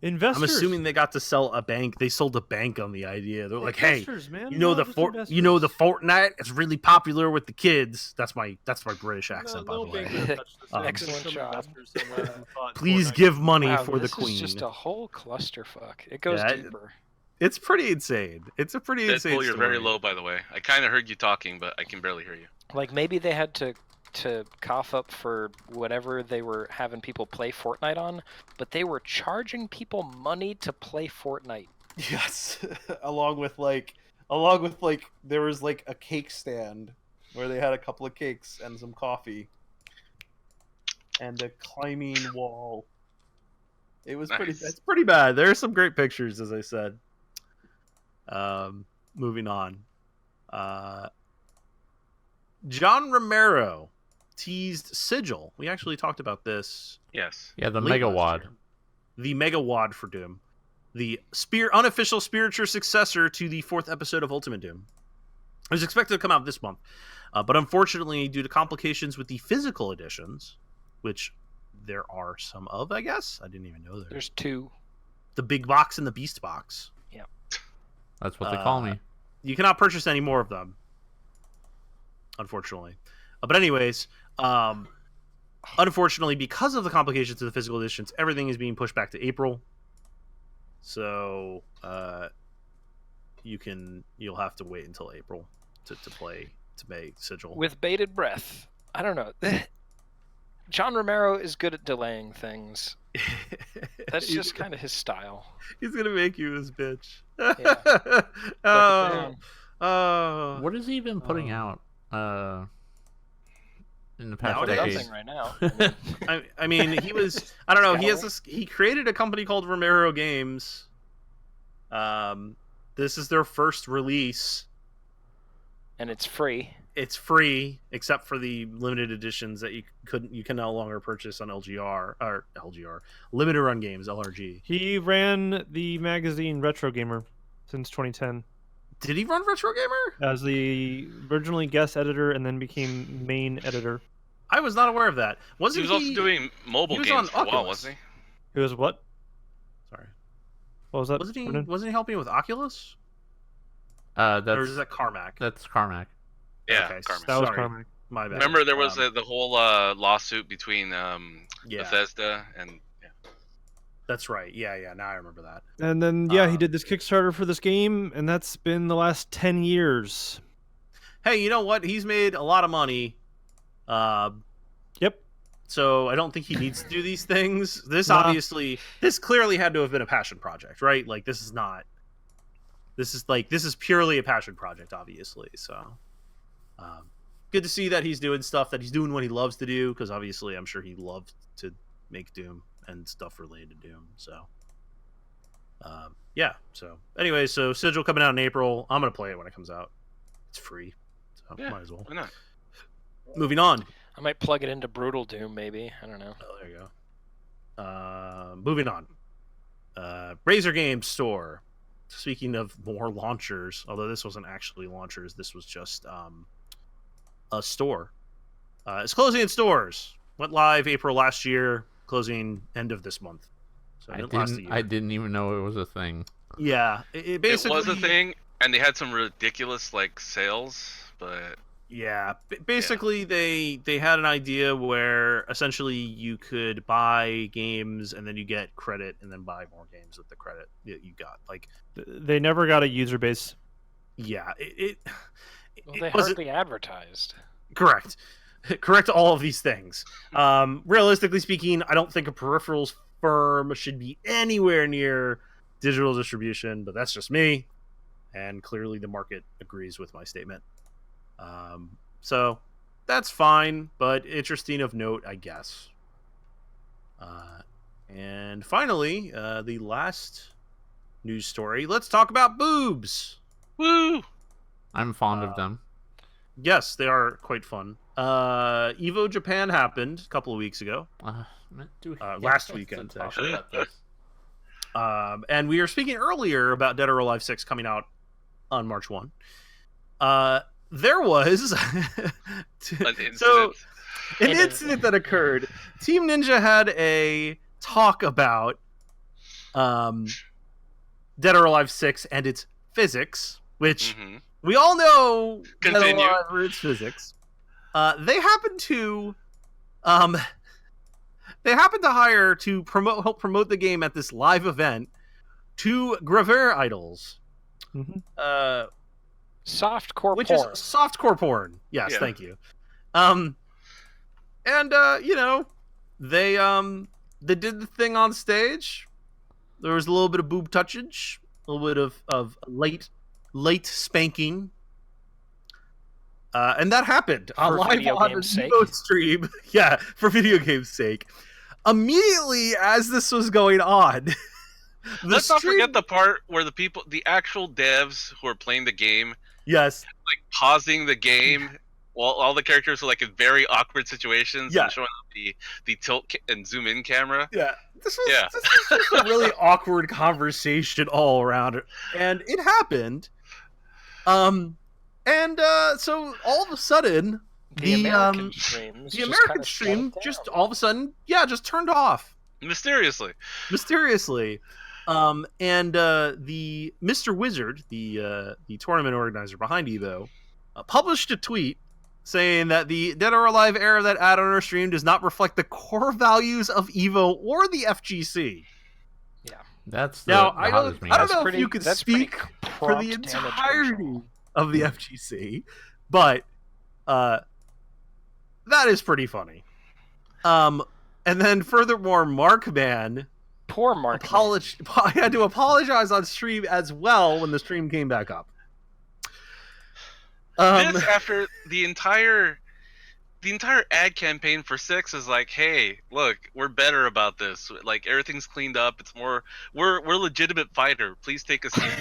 Investors. I'm assuming they got to sell a bank. They sold a bank on the idea. They're like, "Hey, man. you know the Fortnite is really popular with the kids." That's my British accent, by the way. Excellent job. Please give money Wow, for the this queen. is just a whole clusterfuck. It goes deeper. It's pretty insane. It's a pretty insane Deadpool, you're story. very low, by the way. I kind of heard you talking, but I can barely hear you. Like maybe they had to cough up for whatever they were having people play Fortnite on, but they were charging people money to play Fortnite. Yes, along with there was like a cake stand where they had a couple of cakes and some coffee. and a climbing wall. It was Nice. it's pretty bad. There are some great pictures, as I said. Moving on. John Romero teased Sigil. We actually talked about this. Yes. Yeah, the late Mega last Wad. year. The Mega Wad for Doom. The unofficial spiritual successor to the 4th episode of Ultimate Doom. It was expected to come out this month. But unfortunately, due to complications with the physical editions, which there are some of, I guess. I didn't even know there. There's 2. The big box and the beast box. That's what they call me. You cannot purchase any more of them, unfortunately. But anyways, unfortunately, because of the complications of the physical editions, everything is being pushed back to April. So you'll have to wait until April to make Sigil. With bated breath. I don't know. John Romero is good at delaying things. That's just kind of his style. He's gonna make you his bitch. Yeah. Oh. What has he been putting out in the past Nowadays? decade? Nothing right now. I mean, he was. I don't know. He has Cali? this. He created a company called Romero Games. This is their first release. And it's free. It's free, except for the limited editions that you can no longer purchase on LGR limited run games (LRG). He ran the magazine Retro Gamer since 2010 Did he run Retro Gamer? as the originally guest editor and then became main editor. I was not aware of that. He Wasn't was also doing mobile he was games on for a while, Oculus. wasn't It was what? Sorry, What was that? wasn't he? Brennan? Wasn't he helping with Oculus? Or is That's that Carmack? Carmack. he? Yeah. Okay, Carmen. That was Sorry. Carmack. My bad. Remember, there was Um, the whole lawsuit between Yeah, Bethesda and that's right. Yeah. Now I remember that. And then he did this Kickstarter for this game, and that's been the last 10 years. Hey, you know what? He's made a lot of money. Yep. So I don't think he needs to do these things. This Nah. this clearly had to have been a passion project, right? Like this is not. This is purely a passion project, obviously. So, good to see that he's doing stuff that he's doing what he loves to do. Because obviously, I'm sure he loved to make Doom and stuff related to Doom. So, yeah. So, anyway, so Sigil coming out in April. I'm gonna play it when it comes out. It's free, so Yeah. might as well. why not? Moving on. I might plug it into Brutal Doom, maybe. I don't know. Oh, there you go. Moving on. Razer Games Store. Speaking of more launchers, although this wasn't actually launchers, this was just a store. It's closing in stores. Went live April last year, closing end of this month. So it didn't last a year. I didn't even know it was a thing. Yeah, it basically It was a thing, and they had some ridiculous sales, but Yeah, basically they had an idea where essentially you could buy games and then you get credit and then buy more games with the credit that you got. Like, They never got a user base. yeah, Well, it they wasn't hardly advertised. correct. Correct to all of these things. Realistically speaking, I don't think a peripherals firm should be anywhere near digital distribution, but that's just me. And clearly the market agrees with my statement. So that's fine, but interesting of note, I guess. And finally, the last news story. Let's talk about boobs. woo! I'm fond of them. Yes, they are quite fun. Evo Japan happened a couple of weeks ago. Last weekend, actually. And we were speaking earlier about Dead or Alive 6 coming out on March 1. There was An incident. so an incident that occurred. Team Ninja had a talk about Dead or Alive 6 and its physics, which Mhm. we all know Dead or Continue. Alive or its physics. They happened to hire to help promote the game at this live event two Gravure idols. Mhm. Softcore Which porn. is softcore porn. Yes, Yeah. thank you. And you know, they did the thing on stage. There was a little bit of boob touchage, a little bit of late spanking. And that happened For live video on a game's sake? Evo stream. Yeah, for video game's sake. Immediately as this was going on, Let's not forget the part where the actual devs who are playing the game, yes, like pausing the game while all the characters are like in very awkward situations Yeah. and showing the tilt and zoom in camera. yeah, this was just a really awkward conversation all around, and it happened. So all of a sudden, The American streams. the just American kinda stream shut just down. all of a sudden, just turned off Mysteriously. mysteriously. The Mr. Wizard, the tournament organizer behind Evo, published a tweet saying that the Dead or Alive era that ad on our stream does not reflect the core values of Evo or the FGC. That's Now, the I hottest don't meme. know if you could that's speak pretty for the prompt damage entirety control. of the FGC, but that is pretty funny. And then furthermore, Markman Poor Mark. I had to apologize on stream as well when the stream came back up. This after the entire ad campaign for 6 is like, hey, look, we're better about this. Like everything's cleaned up. It's more we're legitimate fighter. Please take a seat.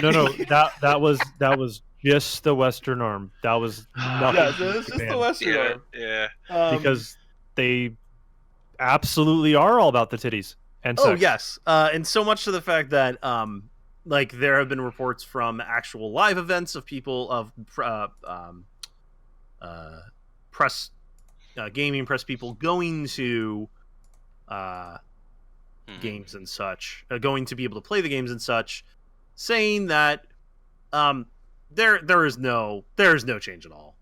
No, that was just the Western arm. That was nothing. Yeah, to so it's just Japan, the Western yeah, arm. yeah. because they absolutely are all about the titties and Oh sex. yes, and so much to the fact that like there have been reports from actual live events of people of press gaming press people going to games and such, going to be able to play the games and such, saying that there is no change at all.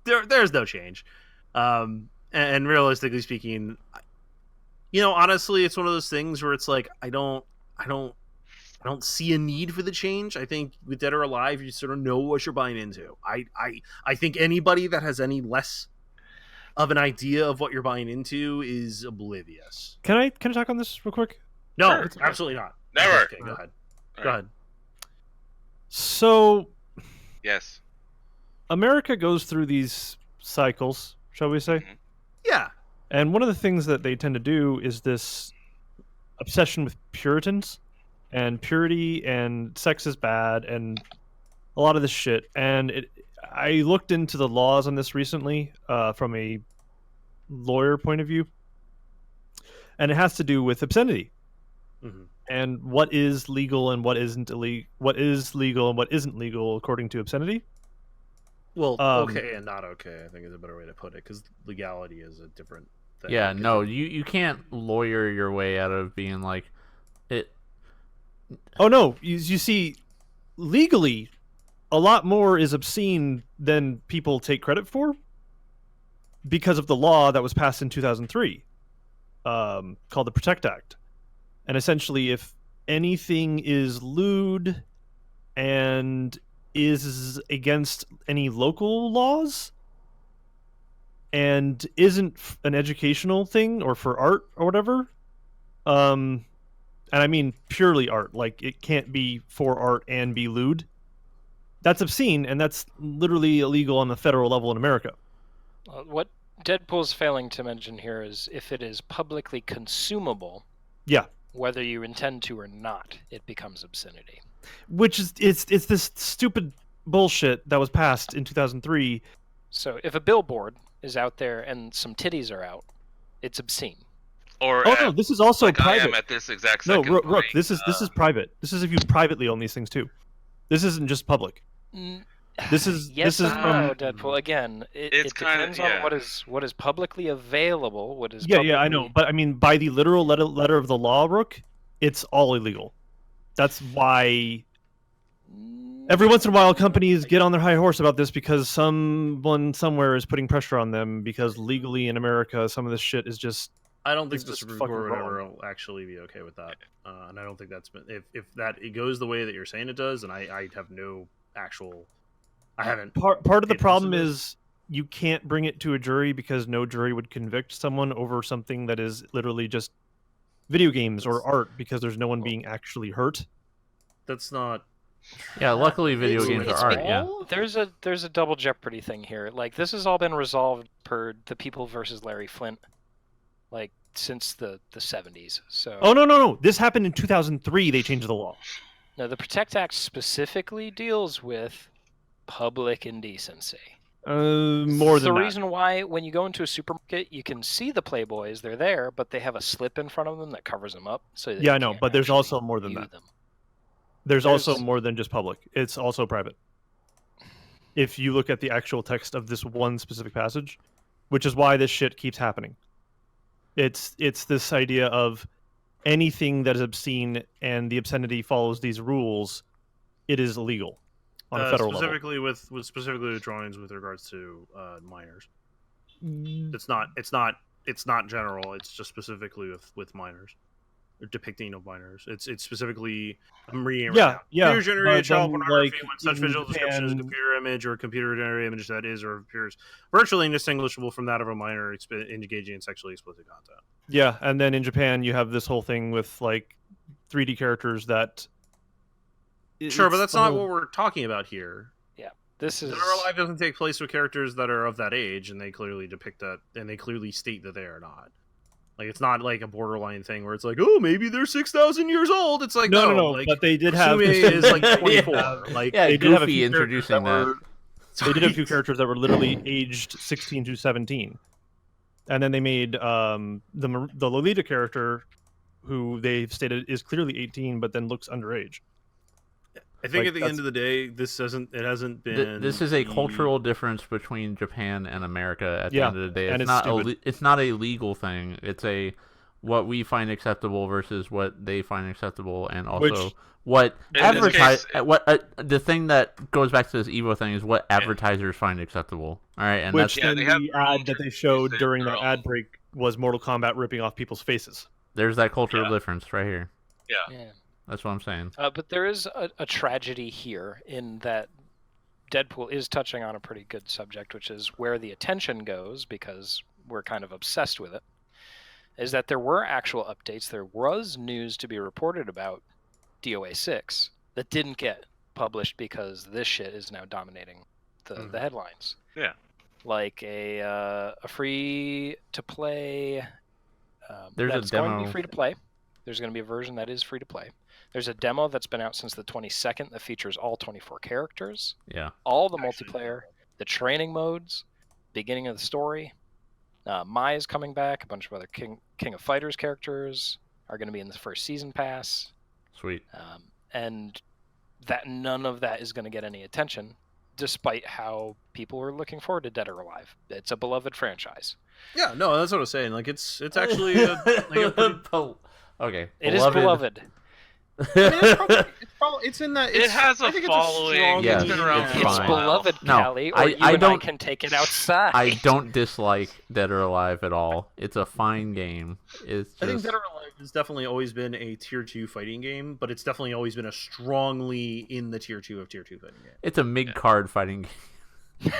There's no change. And realistically speaking, honestly, it's one of those things where it's like I don't see a need for the change. I think with Dead or Alive, you sort of know what you're buying into. I think anybody that has any less of an idea of what you're buying into is oblivious. Can I talk on this real quick? No, Sure. absolutely not. Never. Okay, go ahead. All Go right. ahead. So Yes. America goes through these cycles, shall we say? Mhm. Yeah. And one of the things that they tend to do is this obsession with Puritans and purity and sex is bad and a lot of this shit. And I looked into the laws on this recently from a lawyer point of view, and it has to do with obscenity Mhm. and what is legal and what isn't illegal, what is legal and what isn't legal according to obscenity. Well, Um, okay and not okay, I think is a better way to put it, because legality is a different thing. Yeah, no, you can't lawyer your way out of being like it. Oh no, you see, legally, a lot more is obscene than people take credit for because of the law that was passed in 2003, called the Protect Act. And essentially, if anything is lewd and is against any local laws and isn't an educational thing or for art or whatever, and I mean purely art, like it can't be for art and be lewd, that's obscene, and that's literally illegal on the federal level in America. What Deadpool's failing to mention here is if it is publicly consumable, Yeah, whether you intend to or not, it becomes obscenity. which is it's this stupid bullshit that was passed in 2003. So if a billboard is out there and some titties are out, it's obscene. Or Oh no, this is also like I private. am at this exact No, second. Rook, playing, this is private. This is if you privately own these things too. This isn't just public. This is Yes this is and from no, Deadpool. Again, It's it kinda- depends yeah. on what is publicly available, what is yeah, I know, publicly- but I mean by the literal letter of the law, Rook, it's all illegal. That's why every once in a while companies get on their high horse about this because someone somewhere is putting pressure on them because legally in America some of this shit is just I don't think It's the just Supreme fucking Court would wrong. ever will actually be okay with that, and I don't think that's been if that it goes the way that you're saying it does, and I have no actual, I haven't. part of the It problem also is you can't bring it to a jury because no jury would convict someone over something that is literally just video games or art because there's no one being actually hurt. That's not Yeah, luckily video It's- games it's are art. been- Yeah. There's a double jeopardy thing here. Like this has all been resolved per the People versus Larry Flint, like since the 70s. So Oh no! This happened in 2003. They changed the law. no, the Protect Act specifically deals with public indecency. More It's than the that. reason why when you go into a supermarket, you can see the Playboys. They're there, but they have a slip in front of them that covers them up. So that Yeah, you I know, can't but there's actually also more than view that. them. There's also There's- more than just public. It's also private. If you look at the actual text of this one specific passage, which is why this shit keeps happening. It's this idea of anything that is obscene and the obscenity follows these rules, it is illegal on a federal level. specifically with drawings with regards to minors. It's not general. It's just specifically with minors, or depicting of minors. It's specifically I'm reading it right now. Yeah. Computer generated but child then, pornography like, when such in visual description is a Japan- computer image or a computer generated image that is or appears virtually indistinguishable from that of a minor engaging in sexually explicit content. Yeah, and then in Japan you have this whole thing with like 3D characters that. Sure, but it's that's the not whole- what we're talking about here. This is Dead or Alive doesn't take place with characters that are of that age, and they clearly depict that, and they clearly state that they are not. Like, it's not like a borderline thing where it's like, oh, maybe they're 6,000 years old. It's like, No. Like, But they did have. Sume is like 24. Yeah. Like, Yeah, they did have a Goofy few introducing characters that. They did have a few characters that were literally aged 16 to 17, and then they made the Lolita character, who they've stated is clearly 18, but then looks underage. I think like, at the end of the day, it hasn't been. This is a the- cultural difference between Japan and America. At the Yeah, end of the day, and it's it's not stupid. it's not a legal thing. It's a what we find acceptable versus what they find acceptable, and also Which- what In this advertise case- the thing that goes back to this Evo thing is what advertisers find acceptable. All right, and Which that's Yeah, then they have the their own ad that they terms showed used during their that own. ad break was Mortal Kombat ripping off people's faces. there's that cultural Yeah. difference right here. Yeah. yeah. That's what I'm saying. But there is a tragedy here in that Deadpool is touching on a pretty good subject, which is where the attention goes, because we're kind of obsessed with it, is that there were actual updates. There was news to be reported about DOA 6 that didn't get published because this shit is now dominating the headlines. Yeah. Like a free-to-play... There's a that's going to demo. be free-to-play. There's going to be a version that is free-to-play. There's a demo that's been out since the 22nd that features all 24 characters, Yeah. all the Actually, multiplayer, the training modes, beginning of the story. Mai is coming back. A bunch of other King of Fighters characters are going to be in the first season pass, Sweet. and that none of that is going to get any attention, despite how people are looking forward to Dead or Alive. It's a beloved franchise. Yeah, no, that's what I was saying. Like, it's actually a pretty... Okay. It is beloved. I mean, it's in that. It has a I think following. It's, a strong Yeah, It's been around it's for It's a fine. while. beloved, No, Cali, or I you and I don't- can take it outside. I don't dislike Dead or Alive at all. It's a fine game. It's just... I think Dead or Alive has definitely always been a tier 2 fighting game, but it's definitely always been a strongly in the tier 2 of tier 2 fighting game. It's a mid-card fighting game.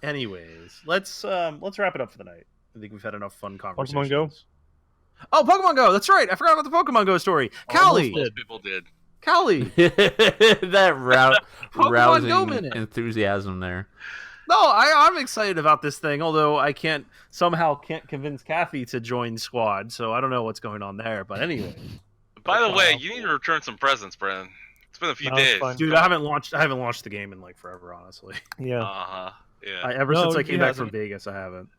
Anyways, let's wrap it up for the night. I think we've had enough fun conversations. Pokemon Go? Oh, Pokemon Go! That's right. I forgot about the Pokemon Go story. Cali, Most people did. Cali. That Pokemon rousing Go minute. enthusiasm there. No, I'm excited about this thing. Although I can't convince Kathy to join squad, so I don't know what's going on there. But anyway, By the way, Wow. you need to return some presents, Brennan. It's been a few No, it's days. fine. dude, I haven't launched the game in like forever. Honestly, Yeah. Uh-huh. Yeah. ever No, since I he came back hasn't. from Vegas, I haven't.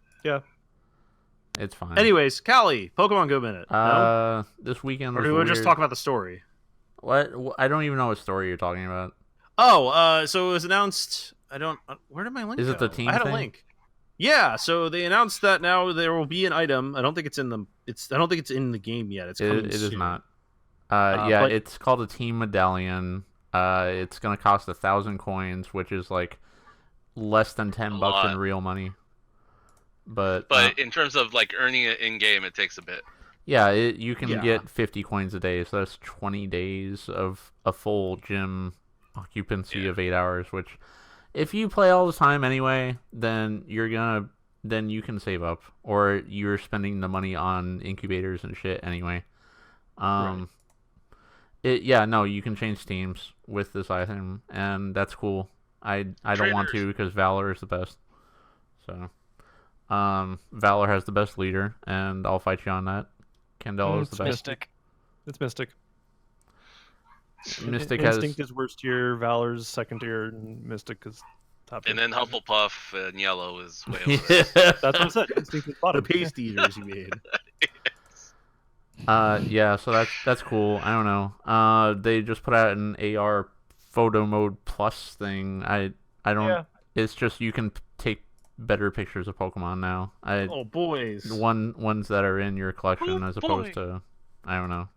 It's fine. Anyways, Cali, Pokemon Go minute. No? This weekend Or was do we weird. just talk about the story? What? I don't even know what story you're talking about. Oh, so it was announced. I don't. Where did my link Is it go? the team I had thing? a link. Yeah, so they announced that now there will be an item. I don't think it's in the. I don't think it's in the game yet. It's coming It is soon. not. but- It's called a team medallion. It's gonna cost 1,000 coins, which is like less than $10 in lot. real money. But in terms of like earning it in game, it takes a bit. yeah, you can Yeah. get 50 coins a day, so that's 20 days of a full gym occupancy Yeah. of 8 hours. Which, if you play all the time anyway, then you can save up, or you're spending the money on incubators and shit anyway. No, you can change themes with this item, and that's cool. I don't want to because Valor is the best. So, Valor has the best leader, and I'll fight you on that. Candela is the best. Mystic. It's Mystic. Mystic has Instinct is worst tier, Valor's second tier, and Mystic is top tier. And then Hufflepuff and Yellow is way over. That's what I said. Instinct is The bottom. paste eaters you made. Yeah, so that's cool. I don't know. They just put out an AR photo mode plus thing. I don't. Yeah. It's just you can take better pictures of Pokemon now. Oh, boys. Ones that are in your collection as opposed to, I don't know.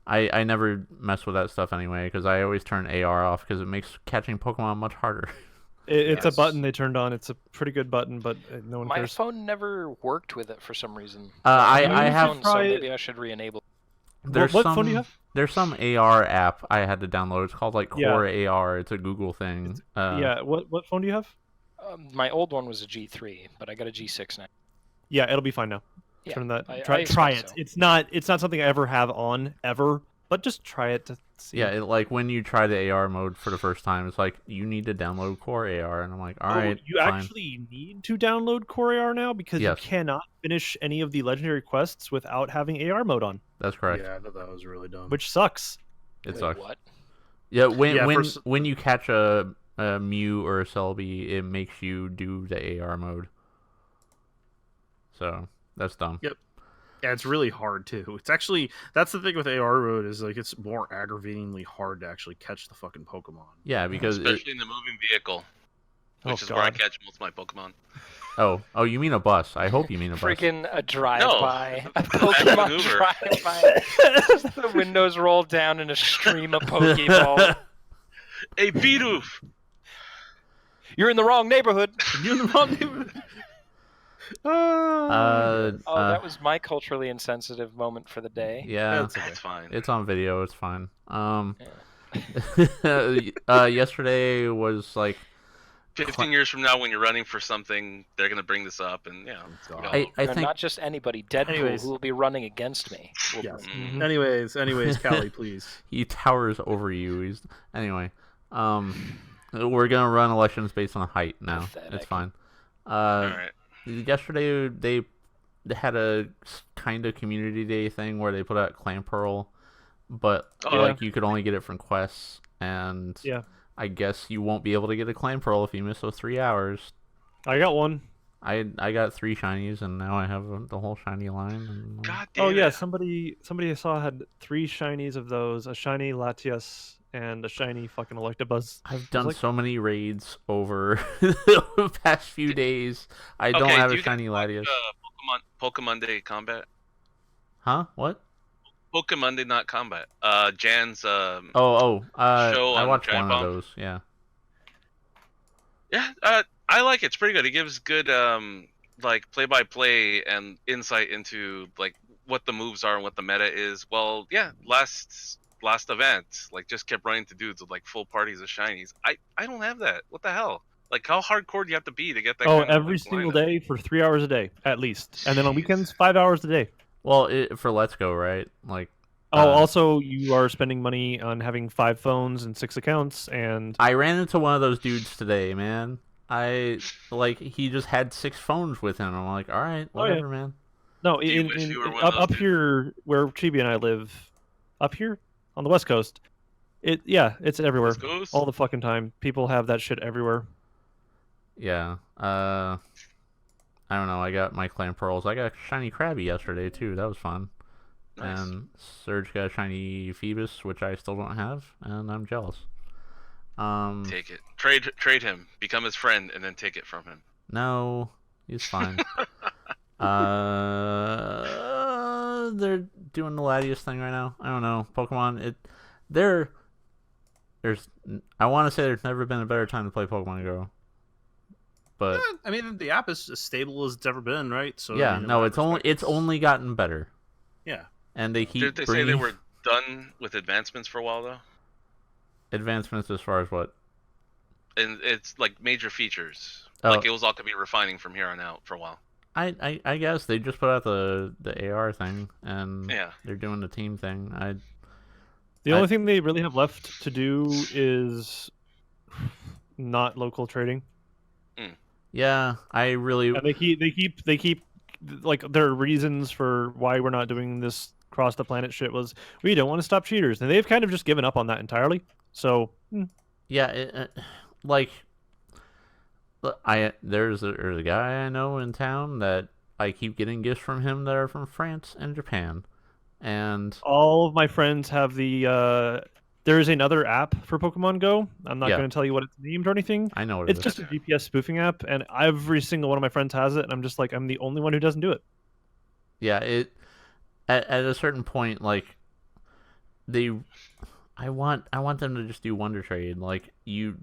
I never mess with that stuff anyway because I always turn AR off because it makes catching Pokemon much harder. It's a button they turned on. It's a pretty good button, but no one My cares. phone never worked with it for some reason. I have have- phone, so maybe I should re-enable. There's what some, phone do you have? There's some AR app I had to download. It's called like Core AR. It's a Google thing. Yeah, what phone do you have? My old one was a G3, but I got a G6 now. Yeah, it'll be fine now. Yeah, Turn that. I Try expect it. so. It's not something I ever have on ever, but just try it to see. Yeah, like when you try the AR mode for the first time, it's like you need to download Core AR, and I'm like, all right, you fine. actually need to download Core AR now because Yes. you cannot finish any of the legendary quests without having AR mode on, That's correct. Yeah, I thought that was really dumb. which sucks. It Wait, sucks. What? Yeah, when Yeah, when for when you catch a Mew or a Celebi, it makes you do the AR mode. So that's dumb. Yep. Yeah, it's really hard too. It's actually that's the thing with AR mode is like it's more aggravatingly hard to actually catch the fucking Pokemon. Yeah, because Especially in the moving vehicle, which is where I catch most of my Pokemon. oh, you mean a bus? I hope you mean a bus. Freaking a drive-by. A Maneuver. Pokemon drive-by. Just the windows roll down in a stream of Pokeball. Hey, Bidoof! You're in the wrong neighborhood. You're in the wrong neighborhood. Oh, that was my culturally insensitive moment for the day. Yeah, That's okay. That's fine. it's on video. It's fine. Yesterday was like 15 years from now, when you're running for something, they're gonna bring this up, and yeah. I No, think not just anybody. Deadpool, Anyways. who will be running against me. Yes. Mm. Anyways, Cali, please. he towers over you. We're gonna run elections based on height now. Pathetic. It's fine. All right. Yesterday they had a kind of community day thing where they put out Clan Pearl, but like you could only get it from quests, and Yeah. I guess you won't be able to get a Clan Pearl if you miss those 3 hours. I got one. I got 3 shinies, and now I have the whole shiny line. And, God damn Oh yeah, it. somebody I saw had 3 shinies of those: a shiny Latias and a shiny fucking Electabuzz. I've done like- so many raids over the past few days. I don't have do a you shiny guys Latias. Pokemon Day Combat. Huh? What? Pokemon Day not Combat. Jan's show show I on watched Giant one of Bomb. those. Yeah. Yeah, I like it. It's pretty good. It gives good like play-by-play and insight into like what the moves are and what the meta is. Well, yeah, last event, like just kept running to dudes with like full parties of shinies. I don't have that. What the hell? Like how hardcore do you have to be to get that? Oh, kind of, every like, single lineup? day for 3 hours a day at least, and then on Jeez. weekends 5 hours a day. Well, for Let's Go, right? Like. Oh, also you are spending money on having 5 phones and 6 accounts, and I ran into one of those dudes today, man. He just had 6 phones with him. I'm like, all right, Oh, yeah. whatever, man. no, you wish you were one of up those up dudes? here where Chibi and I live, up here on the West Coast, it's everywhere Let's go. all the fucking time. People have that shit everywhere. Yeah. I don't know. I got my Clan Pearls. I got shiny Krabby yesterday too. That was fun. Nice. And Serge got a shiny Phoebus, which I still don't have, and I'm jealous. Take it. Trade him. Become his friend, and then take it from him. No, he's fine. They're doing the Latias thing right now. I don't know. Pokemon. I want to say there's never been a better time to play Pokemon Go. But I mean, the app is as stable as it's ever been, right? So yeah, I mean, in no, that it's respect, only gotten better. Yeah. And they keep Did they say bringing they were done with advancements for a while though? advancements as far as what? And it's like major features. Oh. Like it was all gonna be refining from here on out for a while. I guess they just put out the AR thing, and Yeah. they're doing the team thing. The only thing they really have left to do is not local trading. Yeah, I really. And they keep like their reasons for why we're not doing this cross the planet shit was we don't want to stop cheaters, and they've kind of just given up on that entirely. So Yeah, like there's a guy I know in town that I keep getting gifts from him that are from France and Japan, and all of my friends have the. There is another app for Pokemon Go. I'm not Yeah. going to tell you what it's named or anything. I know what It's it is. just a GPS spoofing app, and every single one of my friends has it, and I'm just like, I'm the only one who doesn't do it. Yeah, at a certain point, like I want them to just do Wonder Trade. Like you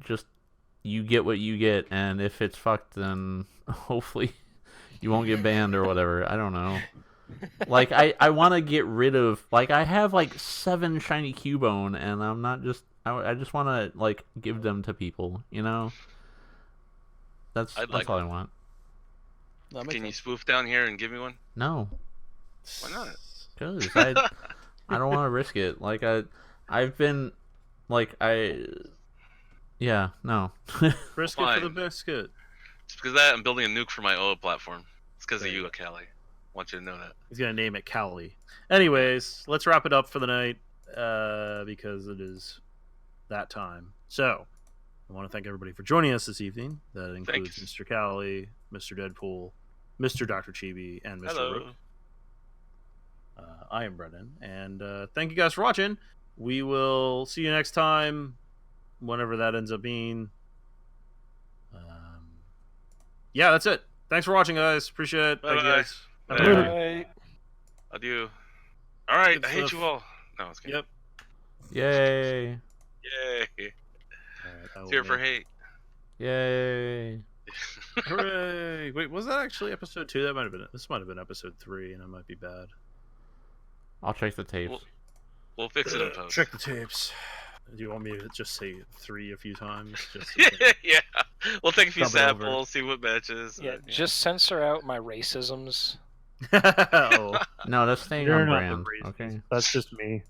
get what you get, and if it's fucked, then hopefully you won't get banned or whatever. I don't know. Like I want to get rid of, like, I have like 7 shiny Cubone, and I'm not just I just want to like give them to people, you know. That's I'd like all I one. want. Can you spoof down here and give me one? No, Why not? because I don't want to risk it. Like I've been like yeah, no. Brisket for the Fine. biscuit. It's because of that I'm building a nuke for my OA platform. It's because of you, Cali. I want you to know that. He's gonna name it Cali. Anyways, let's wrap it up for the night because it is that time. So, I want to thank everybody for joining us this evening. That includes Thanks. Mr. Cali, Mr. Deadpool, Mr. DrChibi, and Mr. Hello. Rook. I am Brennan, and thank you guys for watching. We will see you next time, whenever that ends up being. Yeah, that's it. Thanks for watching, guys. Appreciate it. Thank you Bye-bye. guys. Have a Later. good night. Adieu. All right, Good I hate stuff. you all. No, it's good. Yep. Yay! Yay. Alright, I will Here for make- hate. Yay! Hooray! Wait, was that actually episode 2? That might have been. This might have been episode 3, and I might be bad. I'll check the tapes. We'll fix it in post. Check the tapes. Do you want me to just say 3 a few times? Just Yeah. We'll take a few Dub it over. samples, see what matches. Yeah, just censor out my racisms. oh. No, that's staying You're on not brand. the racist. Okay. That's just me.